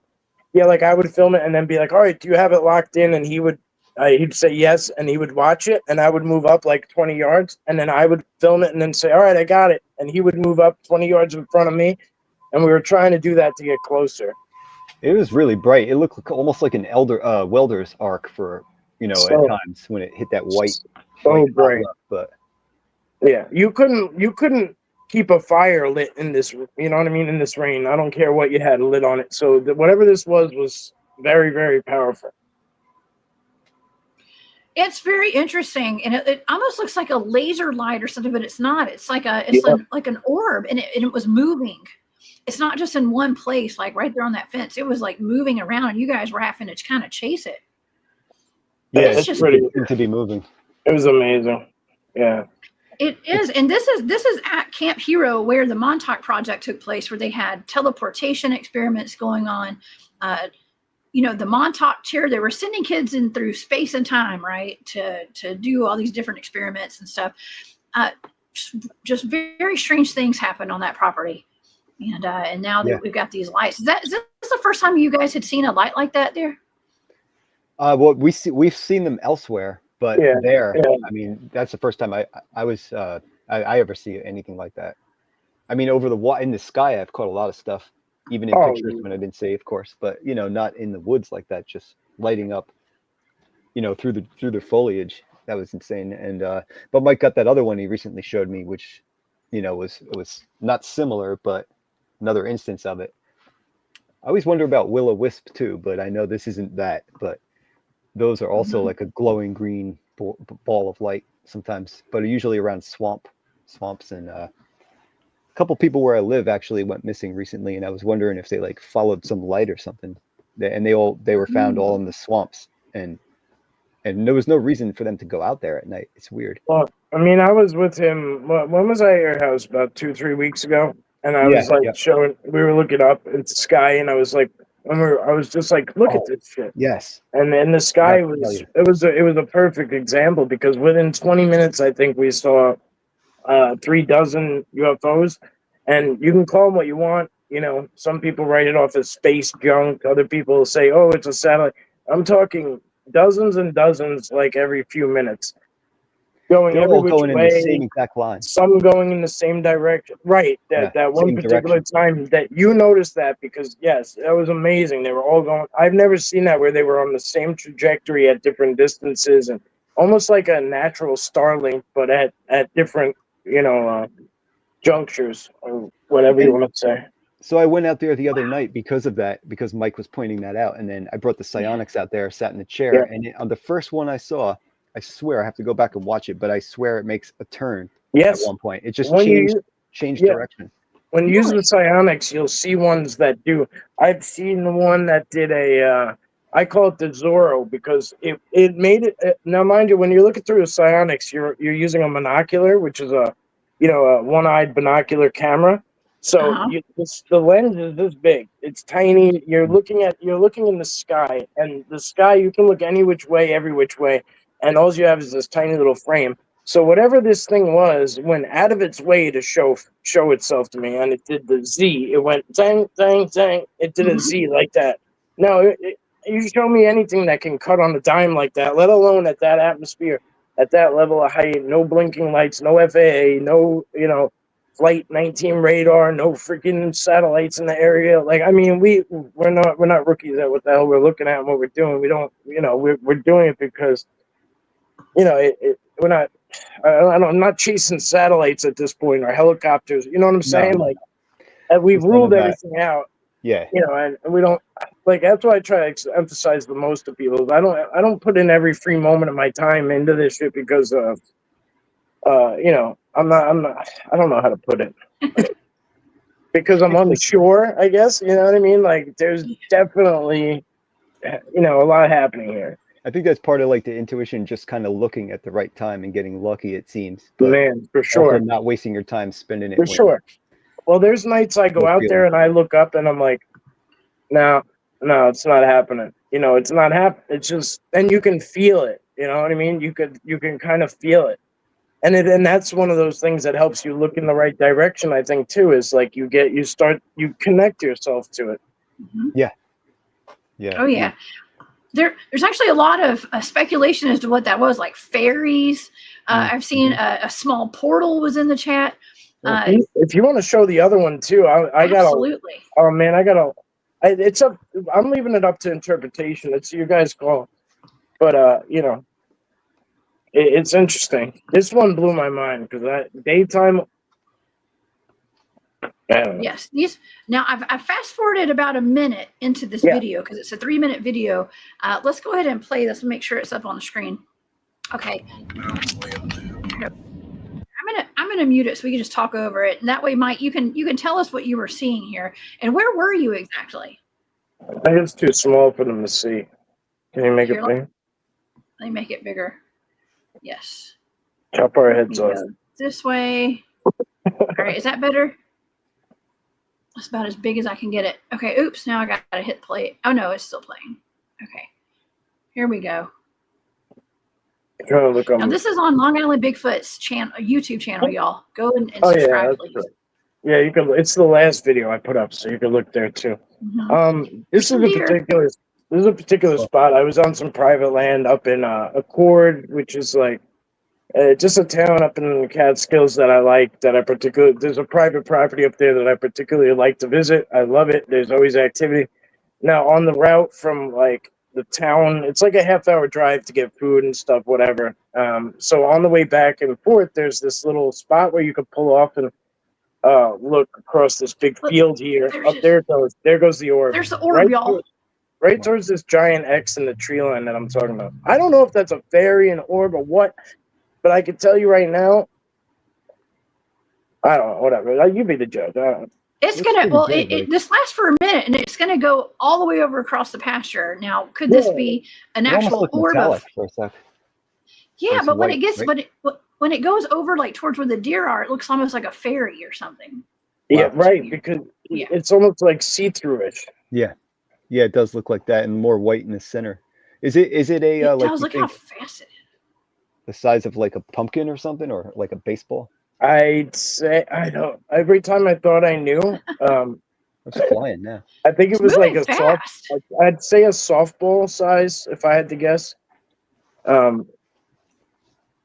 C: like I would film it and then be like, all right, do you have it locked in? And he'd say yes, and he would watch it, and I would move up like 20 yards, and then I would film it and then say, all right, I got it. And he would move up 20 yards in front of me, and we were trying to do that to get closer.
B: It was really bright. It looked almost like an welder's arc for, at times when it hit that white.
C: So bright.
B: But
C: yeah, you couldn't keep a fire lit in this, you know what I mean, in this rain. I don't care what you had lit on it. So whatever this was very, very powerful.
A: It's very interesting, and it almost looks like a laser light or something, but it's not. It's like like an orb, and it was moving. it's not just in one place, like right there on that fence. It was like moving around, and you guys were having to kind of chase it.
B: Yeah,
A: It's
B: it's
A: just
C: pretty.
B: to be moving.
C: It was amazing. Yeah.
A: It is, and this is at Camp Hero where the Montauk project took place, where they had teleportation experiments going on. The Montauk chair, they were sending kids in through space and time, right, to do all these different experiments and stuff. Just very strange things happen on that property, and now that we've got these lights, is this the first time you guys had seen a light like that there?
B: Well, we've seen them elsewhere. But I mean, that's the first time I ever see anything like that. I mean, in the sky, I've caught a lot of stuff, even in pictures when I've been safe, of course. But not in the woods like that, just lighting up, through the foliage. That was insane. And but Mike got that other one he recently showed me, which, was not similar, but another instance of it. I always wonder about will-o-wisp too, but I know this isn't that, but. Those are also like a glowing green ball of light sometimes, but are usually around swamps. And a couple people where I live actually went missing recently, and I was wondering if they like followed some light or something. And they were found all in the swamps, and there was no reason for them to go out there at night. It's weird.
C: Well, I mean, I was with him. When was I at your house? About 2-3 weeks ago, and I was like showing. We were looking up at the sky, and I was like. I was just like, look at this shit.
B: Yes.
C: And the sky was a perfect example, because within 20 minutes, I think we saw 3 dozen UFOs, and you can call them what you want. Some people write it off as space junk. Other people say, oh, it's a satellite. I'm talking dozens and dozens, like every few minutes. They're all going in the same exact line. Some going in the same direction. Right. That one particular time that you noticed that, because yes, that was amazing. They were all going. I've never seen that where they were on the same trajectory at different distances, and almost like a natural Starlink, but at different, junctures, or whatever you want to say.
B: So I went out there the other night because of that, because Mike was pointing that out, and then I brought the psionics out there, sat in the chair, and on the first one I saw. I swear I have to go back and watch it, but I swear it makes a turn at one point. It just changed direction.
C: When you use the psionics, you'll see ones that do. I've seen the one that did I call it the Zorro, because it made it. Now, mind you, when you're looking through the psionics, you're using a monocular, which is a one-eyed binocular camera. So the lens is this big. It's tiny. You're looking in the sky, and the sky, you can look any which way, every which way. And all you have is this tiny little frame. So whatever this thing was went out of its way to show itself to me, and it did the Z. It went zang, zang, zang. It did a Z like that. No, you show me anything that can cut on a dime like that, let alone at that atmosphere, at that level of height, no blinking lights, no FAA, no Flight 19 radar, no freaking satellites in the area. Like, I mean, we're not rookies at what the hell we're looking at and what we're doing. We don't, we're doing it because. We're not. I'm not chasing satellites at this point, or helicopters. You know what I'm saying? Like, we've ruled everything out.
B: Yeah.
C: And we don't like. That's why I try to emphasize the most to people. I don't put in every free moment of my time into this shit because I'm not. I don't know how to put it. Because I'm unsure, I guess. You know what I mean? Like, there's definitely, a lot happening here.
B: I think that's part of like the intuition, just kind of looking at the right time and getting lucky, it seems. But
C: man, for sure.
B: Also not wasting your time spending it.
C: For sure. Well, there's nights I go out there and I look up and I'm like, no, it's not happening. It's not happening. It's just, and you can feel it. You know what I mean? You can kind of feel it. And that's one of those things that helps you look in the right direction, I think, too, is like you connect yourself to it.
A: Mm-hmm.
B: Yeah.
A: Oh, yeah. There's actually a lot of speculation as to what that was, like fairies. I've seen a small portal was in the chat.
C: If you want to show the other one too, I got
A: absolutely.
C: Oh man, it's up. I'm leaving it up to interpretation. It's your guys' call, but it's interesting. This one blew my mind because daytime.
A: Yes, now I've fast forwarded about a minute into this video because it's a 3-minute video. Let's go ahead and play this and make sure it's up on the screen. Okay. I'm gonna mute it so we can just talk over it, and that way, Mike, you can tell us what you were seeing here, and where were you exactly?
C: I think it's too small for them to see. Can you make
A: Here,
C: it big?
A: Let me make it bigger. Yes.
C: Chop our heads
A: Let me
C: off.
A: go this way. All right, is that better? That's about as big as I can get it. Okay, oops, now I got to hit play. Oh no, it's still playing. Okay, here we go.
C: I'm trying to look on.
A: Now this is on Long Island Bigfoot's channel, YouTube channel, y'all. Go and
C: Oh yeah,
A: subscribe,
C: that's
A: please.
C: right. Yeah, you can. It's the last video I put up, so you can look there too. This is
A: Some deer.
C: This is a particular spot. I was on some private land up in Accord, which is like just a town up in the Catskills that I like. There's a private property up there that I particularly like to visit. I love it. There's always activity. Now on the route from like the town, it's like a half-hour drive to get food and stuff, whatever. So on the way back and forth, there's this little spot where you could pull off and look across this big field here. Up there goes the orb.
A: There's the orb, y'all.
C: Right towards this giant X in the tree line that I'm talking about. I don't know if that's a fairy, an orb, or what, but I can tell you right now. I don't know. Whatever. You be the judge.
A: It's gonna. Well, this lasts for a minute, and it's gonna go all the way over across the pasture. Now, could this be an actual orb of?
B: For a sec.
A: Yeah,
B: It's
A: but when
B: white,
A: it gets,
B: right?
A: when it goes over like towards where the deer are, it looks almost like a fairy or something.
C: Yeah,
B: Wow.
C: right. Because it's almost like see-through-ish.
B: Yeah, yeah, it does look like that, and more white in the center. Is it a
A: It
B: like
A: does.
B: you
A: Look how
B: think
A: fast it is.
B: the size of like a pumpkin or something, or like a baseball?
C: I'd say I don't. Every time I thought I knew,
B: It's flying now.
C: I think it
A: It's
C: was like
A: moving
C: a soft.
A: fast.
C: I'd say a softball size if I had to guess.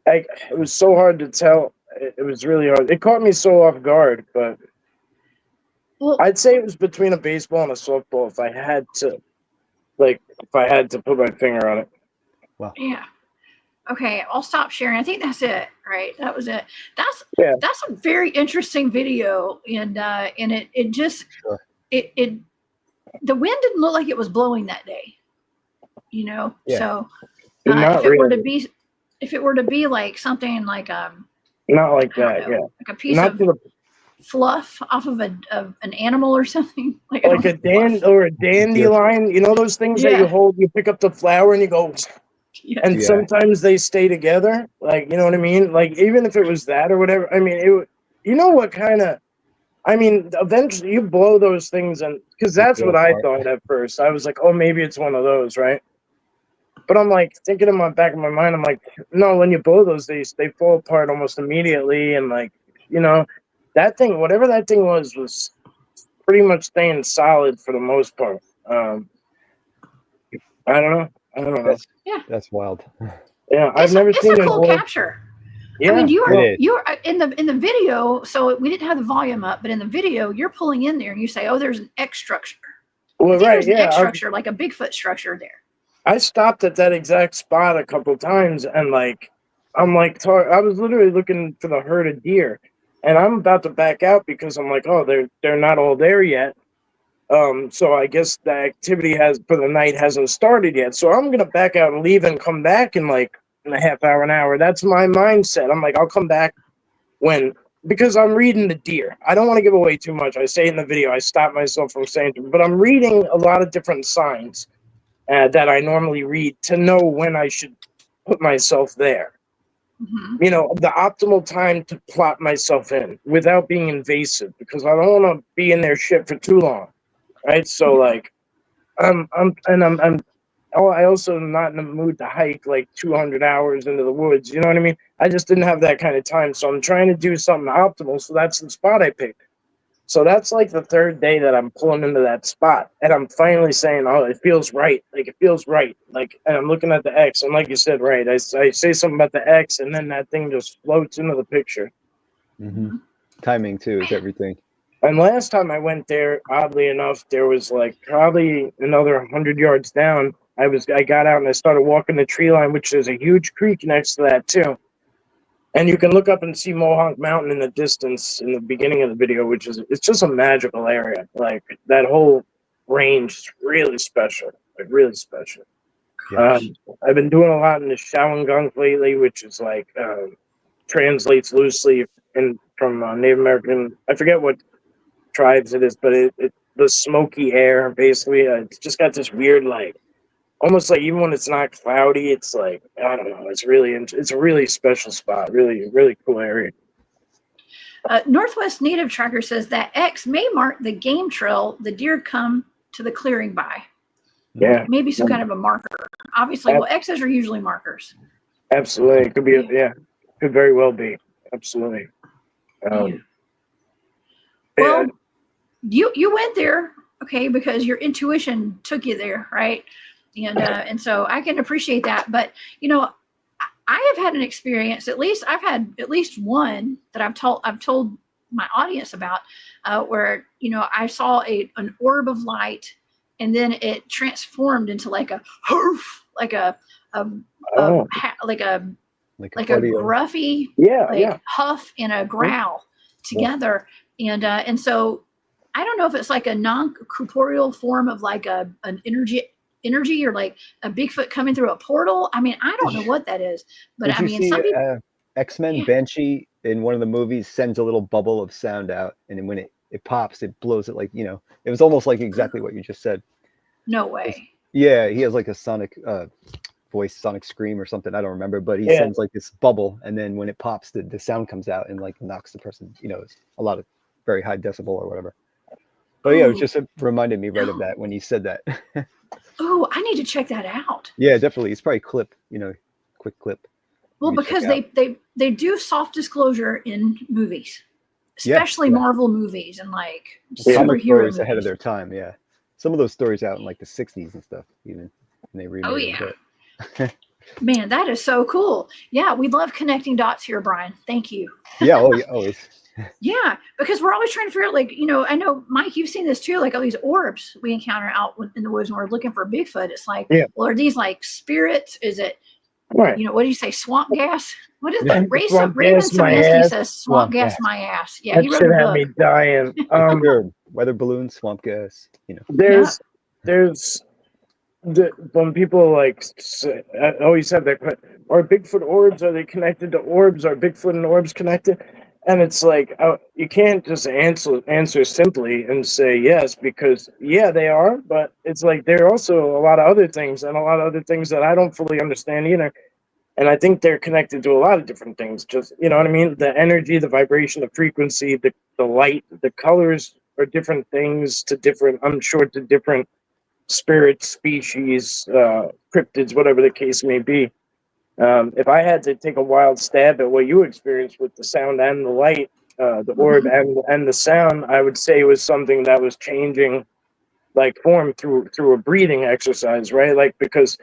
C: It was so hard to tell. It was really hard. It caught me so off guard, but
A: Well,
C: I'd say it was between a baseball and a softball if I had to, put my finger on it.
B: Wow.
A: yeah. Okay, I'll stop sharing. I think that's it, right? That was it. That's a very interesting video, and it just
B: Sure.
A: it the wind didn't look like it was blowing that day, you know.
B: Yeah.
A: So
C: Not
A: if it were to
C: really.
A: be like something like
C: Not like
A: I don't
C: that.
A: know,
C: Yeah.
A: like a piece
C: Not
A: of
C: to the,
A: fluff off of an animal or something, like
C: like a dandelion. You know those things that you
A: Yeah.
C: hold. You pick up the flower and you go.
A: Yeah.
C: And
B: Yeah.
C: sometimes they stay together, like, you know what I mean? Like, even if it was that or whatever, I mean, you know what kind of, I mean, eventually you blow those things, and because that's
B: blow
C: what I
B: apart.
C: thought at first. I was like, oh, maybe it's one of those, right? But I'm like, thinking in my back of my mind, I'm like, no, when you blow those, they fall apart almost immediately. And like, you know, that thing, whatever that thing was pretty much staying solid for the most part. I don't know.
B: That's wild.
C: Yeah, I've never seen
A: It's a
C: it.
A: cool capture.
C: Yeah,
A: I mean, you're
B: It
A: in the video, so we didn't have the volume up, but in the video, you're pulling in there and you say, "Oh, there's an X structure."
C: well, right,
A: There's an
C: yeah.
A: X structure, like a Bigfoot structure there.
C: I stopped at that exact spot a couple times, and like, I'm like, I was literally looking for the herd of deer, and I'm about to back out because I'm like, oh, they're not all there yet. So I guess the activity for the night hasn't started yet. So I'm gonna back out and leave and come back in like in a half hour, an hour. That's my mindset. I'm like, I'll come back because I'm reading the deer. I don't want to give away too much. I say in the video, I stop myself from saying, but I'm reading a lot of different signs that I normally read to know when I should put myself there.
A: Mm-hmm.
C: You know, the optimal time to plot myself in without being invasive, because I don't want to be in their shit for too long. Right, so like, I also am not in the mood to hike like 200 hours into the woods. You know what I mean? I just didn't have that kind of time, so I'm trying to do something optimal. So that's the spot I picked. So that's like the third day that I'm pulling into that spot, and I'm finally saying, "Oh, it feels right. Like it feels right." Like, and I'm looking at the X, and like you said, right? I say something about the X, and then that thing just floats into the picture.
B: Mm-hmm. Timing too is everything.
C: And last time I went there, oddly enough, there was like probably another 100 yards down. I got out and I started walking the tree line, which is a huge creek next to that too. And you can look up and see Mohawk Mountain in the distance in the beginning of the video, it's just a magical area. Like that whole range is really special, like really special. I've been doing a lot in the Shaolin Gunk lately, which is like translates loosely from Native American. I forget what tribes it is, but the smoky air basically. It's just got this weird like, almost like even when it's not cloudy, it's like I don't know. It's a really special spot. Really really cool area.
A: Northwest Native Tracker says that X may mark the game trail the deer come to the clearing by.
C: Yeah,
A: Maybe some kind of a marker. Obviously, well, X's are usually markers.
C: Absolutely, it could be. Could very well be. Absolutely.
A: Well, you went there, okay, because your intuition took you there, right? And so I can appreciate that. But you know, I have had an experience. At least I've had at least one that I've told my audience about, where I saw an orb of light, and then it transformed into like a hoof, like a gruffy huff and a growl together. And so I don't know if it's like a non-corporeal form of like an energy or like a Bigfoot coming through a portal. I mean, I don't know what that is, but
B: Did
A: I mean,
B: you see,
A: some people,
B: X-Men Banshee in one of the movies sends a little bubble of sound out, and then when it pops, it blows it like, it was almost like exactly what you just said.
A: No way.
B: Yeah, he has like a sonic voice, sonic scream or something. I don't remember, but he sends like this bubble, and then when it pops, the sound comes out and like knocks the person. It's a lot of very high decibel or whatever. But yeah, it just reminded me right of that when you said that.
A: Oh, I need to check that out.
B: Yeah, definitely. It's probably quick clip.
A: Well, because they do soft disclosure in movies, especially Marvel movies and like superhero movies.
B: Ahead of their time. Yeah, some of those stories out in like the 60s and stuff, even when they remade it.
A: Man, that is so cool. Yeah, we love connecting dots here, Brian. Thank you.
B: Yeah, always.
A: Yeah, because we're always trying to figure out, like, I know, Mike, you've seen this too, like all these orbs we encounter out in the woods when we're looking for Bigfoot. It's like, well, are these like spirits? Is it, what do you say, swamp gas? What is that? Raymond Saminsky says swamp gas my ass. Yeah, he wrote a book.
C: Had me dying.
B: Weather balloon, swamp gas.
C: There's when people like I always have that question, are Bigfoot orbs, are they connected to orbs? Are Bigfoot and orbs connected? And it's like, you can't just answer simply and say yes, because they are, but it's like there are also a lot of other things, and a lot of other things that I don't fully understand either. And I think they're connected to a lot of different things. Just, you know what I mean? The energy, the vibration, the frequency, the light, the colors are different things to different spirits, species, cryptids, whatever the case may be. If I had to take a wild stab at what you experienced with the sound and the light, the orb and the sound, I would say it was something that was changing like form through a breathing exercise, right? Like, because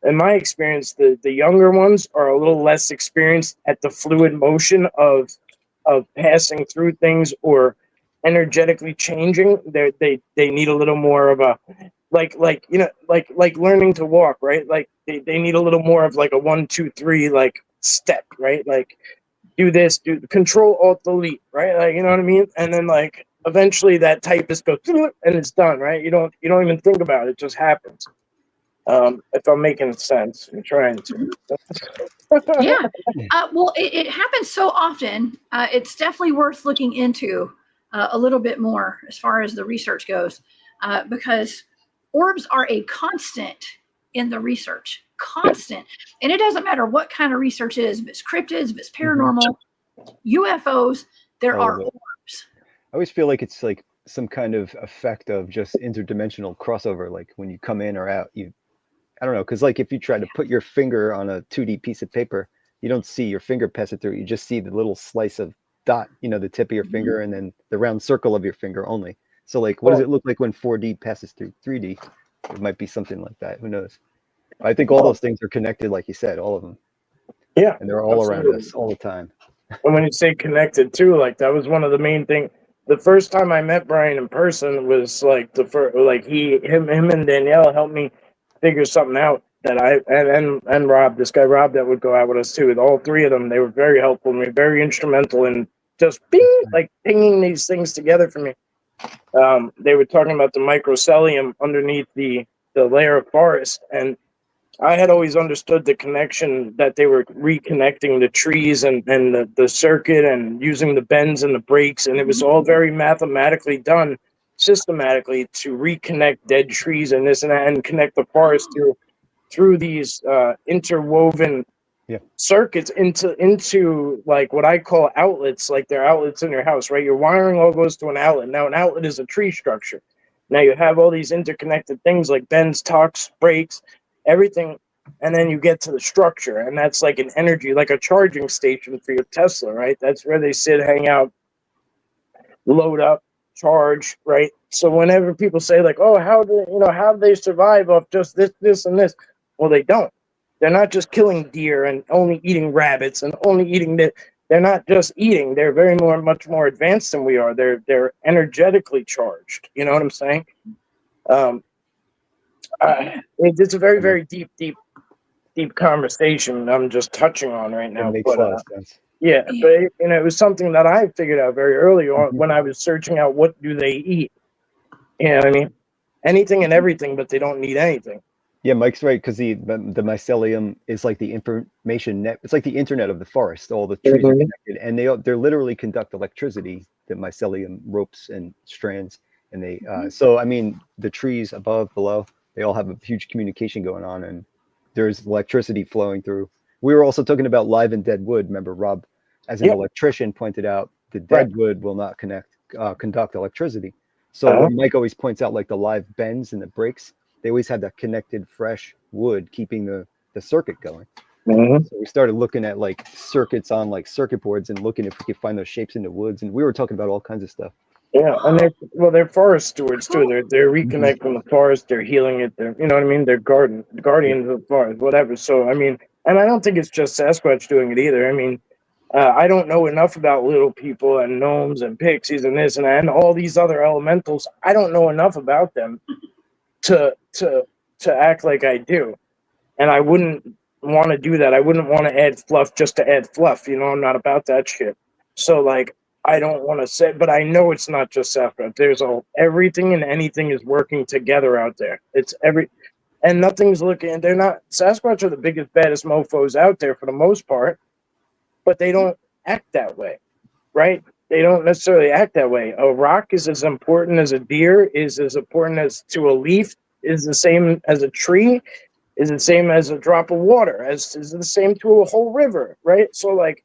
C: in my experience, the younger ones are a little less experienced at the fluid motion of passing through things or energetically changing. They need a little more of a like learning to walk, right? Like they need a little more of like a 1, 2, 3 like step, right? Like do this, do Control Alt Delete, right? Like, you know what I mean? And then like eventually that typist goes and it's done, right? You don't even think about it; it just happens. If I'm making sense, I'm trying to.
A: Yeah. Well, it happens so often. It's definitely worth looking into a little bit more as far as the research goes, because orbs are a constant in the research. Constant. And it doesn't matter what kind of research it is, if it's cryptids, if it's paranormal, UFOs, there are orbs.
B: I always feel like it's like some kind of effect of just interdimensional crossover. Like when you come in or out, I don't know, because like if you try to put your finger on a 2D piece of paper, you don't see your finger pass it through. You just see the little slice of dot, the tip of your finger, and then the round circle of your finger only. So like, what does it look like when 4D passes through 3D? It might be something like that. Who knows? I think all those things are connected, like you said, all of them.
C: Yeah.
B: And they're all around us all the time.
C: And when you say connected too, like that was one of the main things. The first time I met Brian in person was like him and Danielle helped me figure something out that and Rob, this guy Rob that would go out with us too. All three of them, they were very helpful and very instrumental in just pinging these things together for me. They were talking about the microcelium underneath the layer of forest, and I had always understood the connection that they were reconnecting the trees and the circuit and using the bends and the breaks, and it was all very mathematically done, systematically to reconnect dead trees and this and that, and connect the forest through these interwoven
B: Yeah.
C: circuits into like what I call outlets, like they're outlets in your house, right? Your wiring all goes to an outlet. Now an outlet is a tree structure. Now you have all these interconnected things like bends, tucks, breaks, everything, and then you get to the structure, and that's like an energy, like a charging station for your Tesla, right? That's where they sit, hang out, load up, charge, right? So whenever people say like, "Oh, how do they survive off just this, and this?" Well, they don't. They're not just killing deer and only eating rabbits and only eating this. They're not just eating. They're much more advanced than we are. They're energetically charged. You know what I'm saying? It's a very, very deep conversation I'm just touching on right
B: It
C: now.
B: makes
C: But
B: a lot of sense.
C: yeah,
A: Yeah.
C: but it was something that I figured out very early on
B: Mhm.
C: when I was searching out what do they eat. You know what I mean? Anything and everything, but they don't need anything.
B: Yeah, Mike's right, because the mycelium is like the information net. It's like the internet of the forest. All the trees are
C: Mhm.
B: connected, and they're literally conduct electricity. The mycelium ropes and strands, and they. So I mean, the trees above, below, they all have a huge communication going on, and there's electricity flowing through. We were also talking about live and dead wood. Remember, Rob, as an
C: Yep.
B: electrician, pointed out the
C: Right.
B: dead wood will not conduct electricity. So
C: Uh-huh.
B: when Mike always points out like the live bends and the breaks, they always had that connected fresh wood keeping the circuit going.
C: Mhm.
B: So we started looking at like circuits on like circuit boards and looking if we could find those shapes in the woods, and we were talking about all kinds of stuff.
C: Yeah, and they're forest stewards too.
A: Cool.
C: They're reconnecting the forest. They're healing it. They're, you know what I mean. They're guardians of the forest, whatever. So I mean, and I don't think it's just Sasquatch doing it either. I mean, I don't know enough about little people and gnomes and pixies and this and that and all these other elementals. I don't know enough about them to act like I do, and I wouldn't want to do that. I wouldn't want to add fluff just to add fluff. You know, I'm not about that shit. So like, I don't want to say, but I know it's not just Sasquatch. There's everything and anything is working together out there. It's and nothing's looking. They're not. Sasquatch are the biggest, baddest mofo's out there for the most part, but they don't act that way, right? They don't necessarily act that way. A rock is as important as a deer, is as important as to a leaf, is the same as a tree, is the same as a drop of water, as is the same to a whole river, right? So like,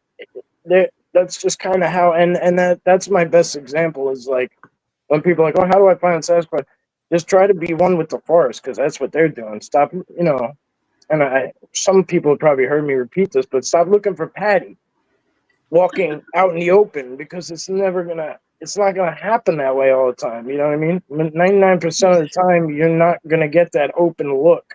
C: that's just kind of how, and that's my best example is like when people are like, oh, how do I find Sasquatch? Just try to be one with the forest because that's what they're doing. Stop, you know. And some people have probably heard me repeat this, but stop looking for Patty walking out in the open because it's not gonna happen that way all the time. You know what I mean? 99% of the time, you're not gonna get that open look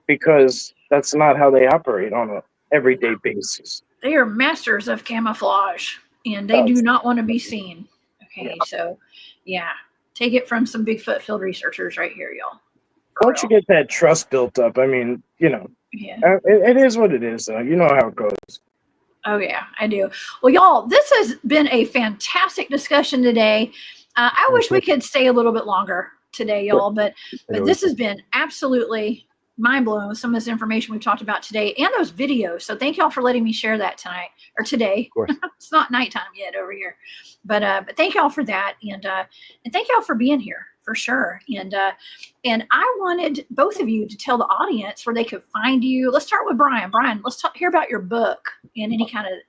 C: because that's not how they operate on an everyday basis.
A: They are masters of camouflage, and they do not want to be seen. Okay, so yeah, take it from some Bigfoot field researchers right here, y'all.
C: Once you get that trust built up, I mean, you know,
A: Yeah.
C: it is what it is, though. You know how it goes.
A: Oh, yeah, I do. Well, y'all, this has been a fantastic discussion today. I wish we could stay a little bit longer today, y'all, but this has been absolutely mind-blowing with some of this information we've talked about today and those videos. So thank y'all for letting me share that tonight or today.
B: Of course.
A: It's not nighttime yet over here, but thank y'all for that, and thank y'all for being here for sure. And I wanted both of you to tell the audience where they could find you. Let's start with Brian. Brian, let's hear about your book and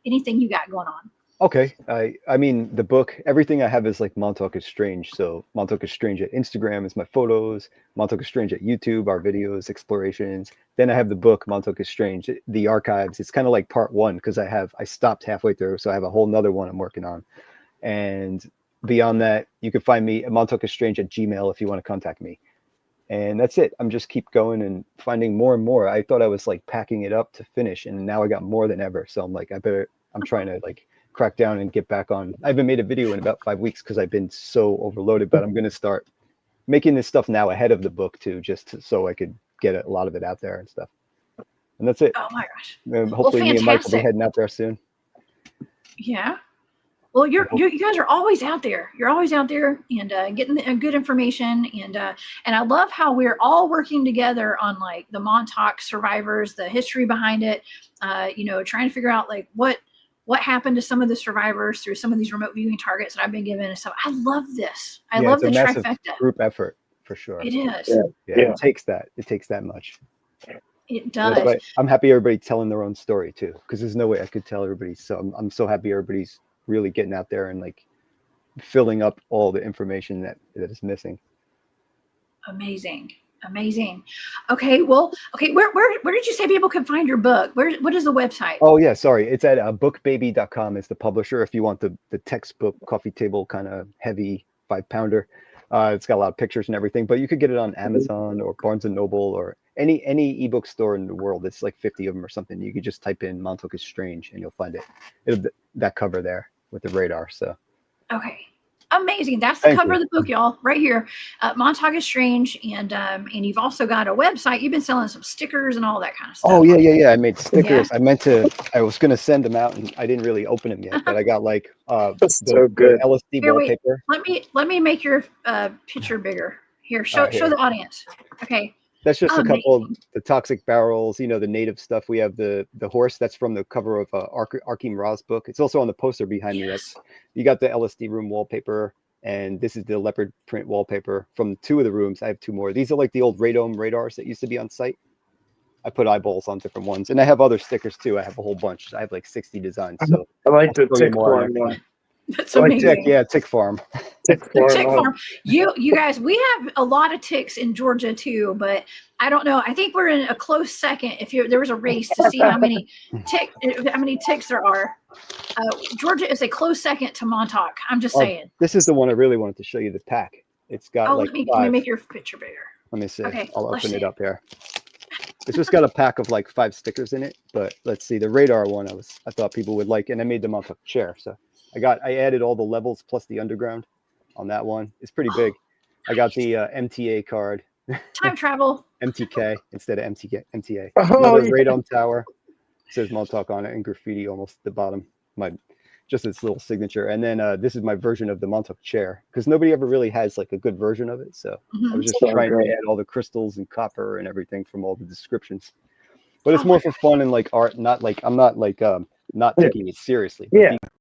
A: anything you got going on.
B: Okay. I mean, the book, everything I have is like Montauk is Strange. So Montauk is Strange at Instagram is my photos. Montauk is Strange at YouTube, our videos, explorations. Then I have the book, Montauk is Strange, the archives. It's kind of like part one because I stopped halfway through. So I have a whole nother one I'm working on. And beyond that, you can find me at Montauk is Strange at Gmail if you want to contact me. And that's it. I'm just keep going and finding more and more. I thought I was like packing it up to finish, and now I got more than ever. So I'm like, I'm trying to like crack down and get back on. I haven't made a video in about 5 weeks because I've been so overloaded, but I'm going to start making this stuff now ahead of the book too, so I could get a lot of it out there and stuff. And that's it.
A: Oh my gosh.
B: Hopefully me and Mike will be
A: fantastic.
B: heading out there soon.
A: Yeah. Well, you guys are always out there. You're always out there and getting good information. And I love how we're all working together on like the Montauk survivors, the history behind it. Trying to figure out like what happened to some of the survivors through some of these remote viewing targets that I've been given. And so I love this. I love the trifecta.
B: Group effort for sure.
A: It is.
B: Yeah. It takes that much.
A: It does.
B: I'm happy everybody telling their own story too, because there's no way I could tell everybody. So I'm so happy everybody's really getting out there and like filling up all the information that is missing.
A: Amazing. Okay. Where did you say people can find your book? What is the website?
B: Oh yeah, sorry. It's at bookbaby.com is the publisher. If you want the textbook coffee table kind of heavy 5-pounder, it's got a lot of pictures and everything, but you could get it on Amazon or Barnes and Noble or any ebook store in the world. It's like 50 of them or something. You could just type in Montauk is Strange and you'll find it. It'll that cover there with the radar. So
A: okay. Amazing. That's the cover of the book, y'all, right here. Montauk is Strange, and you've also got a website. You've been selling some stickers and all that kind of stuff.
B: Oh yeah. I made stickers. Yeah. I was gonna send them out, and I didn't really open them yet. But I got like
C: so good
B: LSD wallpaper.
A: Let me make your picture bigger. Here, show the audience. Okay.
B: That's just a couple of the toxic barrels, the native stuff. We have the horse that's from the cover of Arkim Ra's book. It's also on the poster behind me. You got the LSD room wallpaper, and this is the leopard print wallpaper from 2 of the rooms. I have 2 more. These are like the old radome radars that used to be on site. I put eyeballs on different ones, and I have other stickers too. I have a whole bunch. I have like 60 designs. So
C: I like the tick farm one.
A: That's amazing.
B: Tick farm.
A: Tick farm. You guys, we have a lot of ticks in Georgia too, but I don't know. I think we're in a close second. There was a race to see how many ticks there are. Georgia is a close second to Montauk. I'm just saying.
B: This is the one I really wanted to show you. The pack. It's got
A: let me make your picture bigger.
B: Let me see.
A: Okay,
B: I'll open it up here. It's just got a pack of like 5 stickers in it, but let's see. The radar one I thought people would like, and I made the Montauk chair. So I added all the levels plus the underground on that one. It's pretty big. I got the MTA card.
A: Time travel.
B: MTK instead of MTA.
C: Oh,
B: Another radome tower. It says Montauk on it in graffiti almost at the bottom. Just its little signature. And then this is my version of the Montauk chair, because nobody ever really has like a good version of it. So I was just trying to add all the crystals and copper and everything from all the descriptions. But it's more for fun and like art, not like I'm not like not taking it seriously.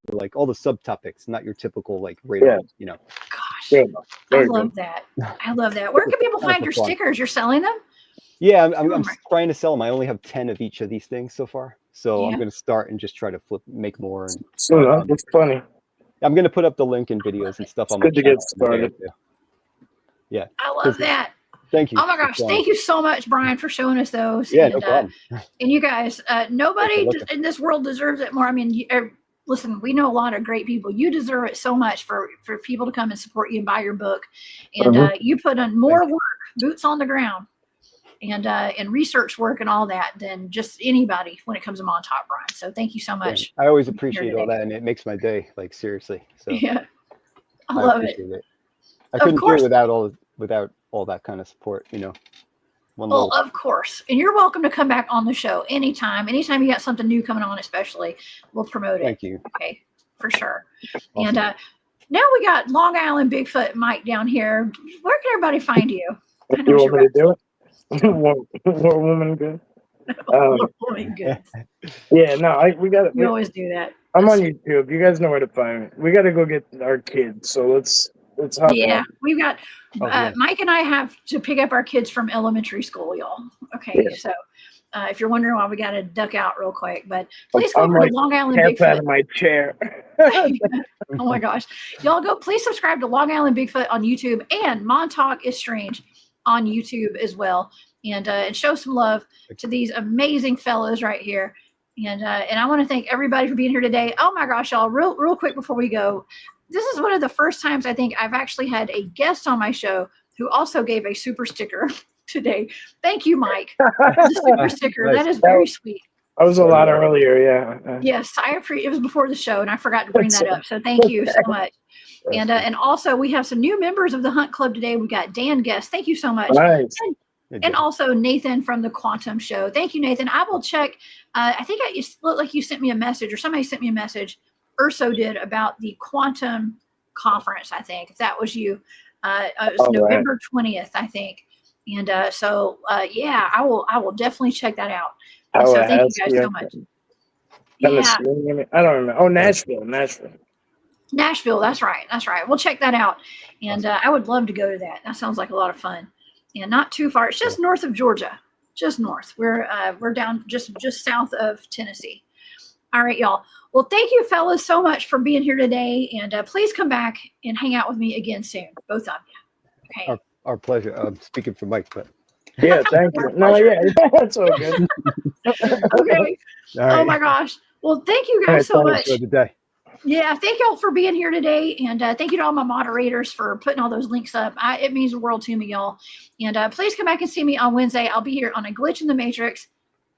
B: Like all the subtopics, not your typical like radar,
A: Gosh, I love that. Where can people find your stickers? You're selling them?
B: Yeah, I'm trying to sell them. I only have 10 of each of these things so far. So I'm going to start and just try to make more. And
C: that's funny.
B: I'm going to put up the link and videos and stuff on my
C: channel. Good to get started.
B: Yeah.
A: I love that.
B: Thank you.
A: Oh my gosh. Thank you so much, Brian, for showing us those.
B: Yeah, no problem.
A: And you guys, nobody in this world deserves it more. I mean, listen, we know a lot of great people. You deserve it so much for people to come and support you and buy your book. And you put in more work, boots on the ground, and research work and all that than just anybody when it comes to Montauk, Brian. So thank you so much.
B: I always appreciate all that, and it makes my day, like seriously. So
A: yeah, I love it.
B: I couldn't do it without all that kind of support,
A: Well, of course. And you're welcome to come back on the show anytime. Anytime you got something new coming on, especially, we'll promote it.
B: Thank you.
A: Okay, for sure.
B: Awesome.
A: And now we got Long Island Bigfoot Mike down here. Where can everybody find you?
C: You want me to do it? More woman good. Yeah, no, we got it.
A: You always do that.
C: I'm on YouTube. You guys know where to find me. We got to go get our kids. So let's hop on.
A: We've got Mike and I have to pick up our kids from elementary school, y'all. Okay, so if you're wondering why we got to duck out real quick, but please go over to Long Island Bigfoot.
C: Out of my chair.
A: Oh my gosh, y'all please subscribe to Long Island Bigfoot on YouTube and Montauk is Strange on YouTube as well, and show some love to these amazing fellows right here. And I want to thank everybody for being here today. Oh my gosh, y'all, real quick before we go, this is one of the first times I think I've actually had a guest on my show who also gave a super sticker today. Thank you, Mike. The super sticker.
B: Nice.
A: That is very sweet.
C: I was a lot earlier, yeah.
A: Yes, it was before the show, and I forgot to bring that up. So thank you so much. And also we have some new members of the Hunt Club today. We got Dan Guest. Thank you so much.
C: Nice.
A: And also Nathan from the Quantum Show. Thank you, Nathan. I will check. I think you look like you sent me a message, or somebody sent me a message Urso did about the quantum conference, I think, if that was you. It was November 20th, I think. And yeah, I will definitely check that out. And so thank you guys so much. Yeah.
C: I don't remember. Oh, Nashville.
A: Nashville, that's right. We'll check that out. And I would love to go to that. That sounds like a lot of fun. And not too far. It's just north of Georgia. Just north. We're down just south of Tennessee. All right, y'all. Well, thank you, fellas, so much for being here today. And please come back and hang out with me again soon, both of you. Okay.
B: Our pleasure. I'm speaking for Mike, but
C: yeah, thank you. No, yeah, that's all good.
A: Okay. Right. Oh my gosh. Well, thank you guys so much.
B: For the day.
A: Yeah, thank y'all for being here today, and thank you to all my moderators for putting all those links up. It means the world to me, y'all. And please come back and see me on Wednesday. I'll be here on A Glitch in the Matrix,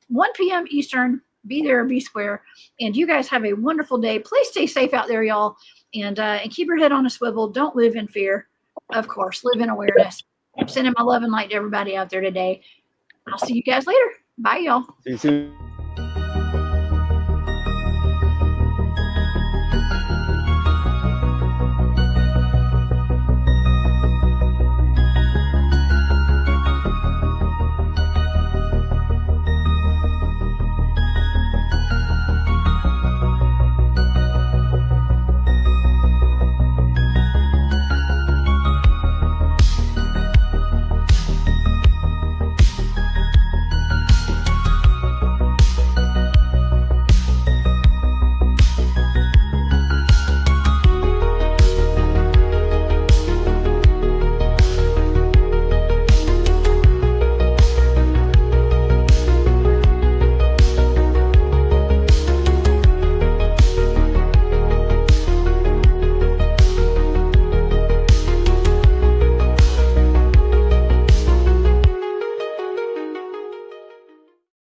A: 1 p.m. Eastern. Be there, be square. And you guys have a wonderful day. Please stay safe out there, y'all, and keep your head on a swivel. Don't live in fear. Of course, live in awareness. I'm sending my love and light to everybody out there today. I'll see you guys later. Bye, y'all.
B: See you soon.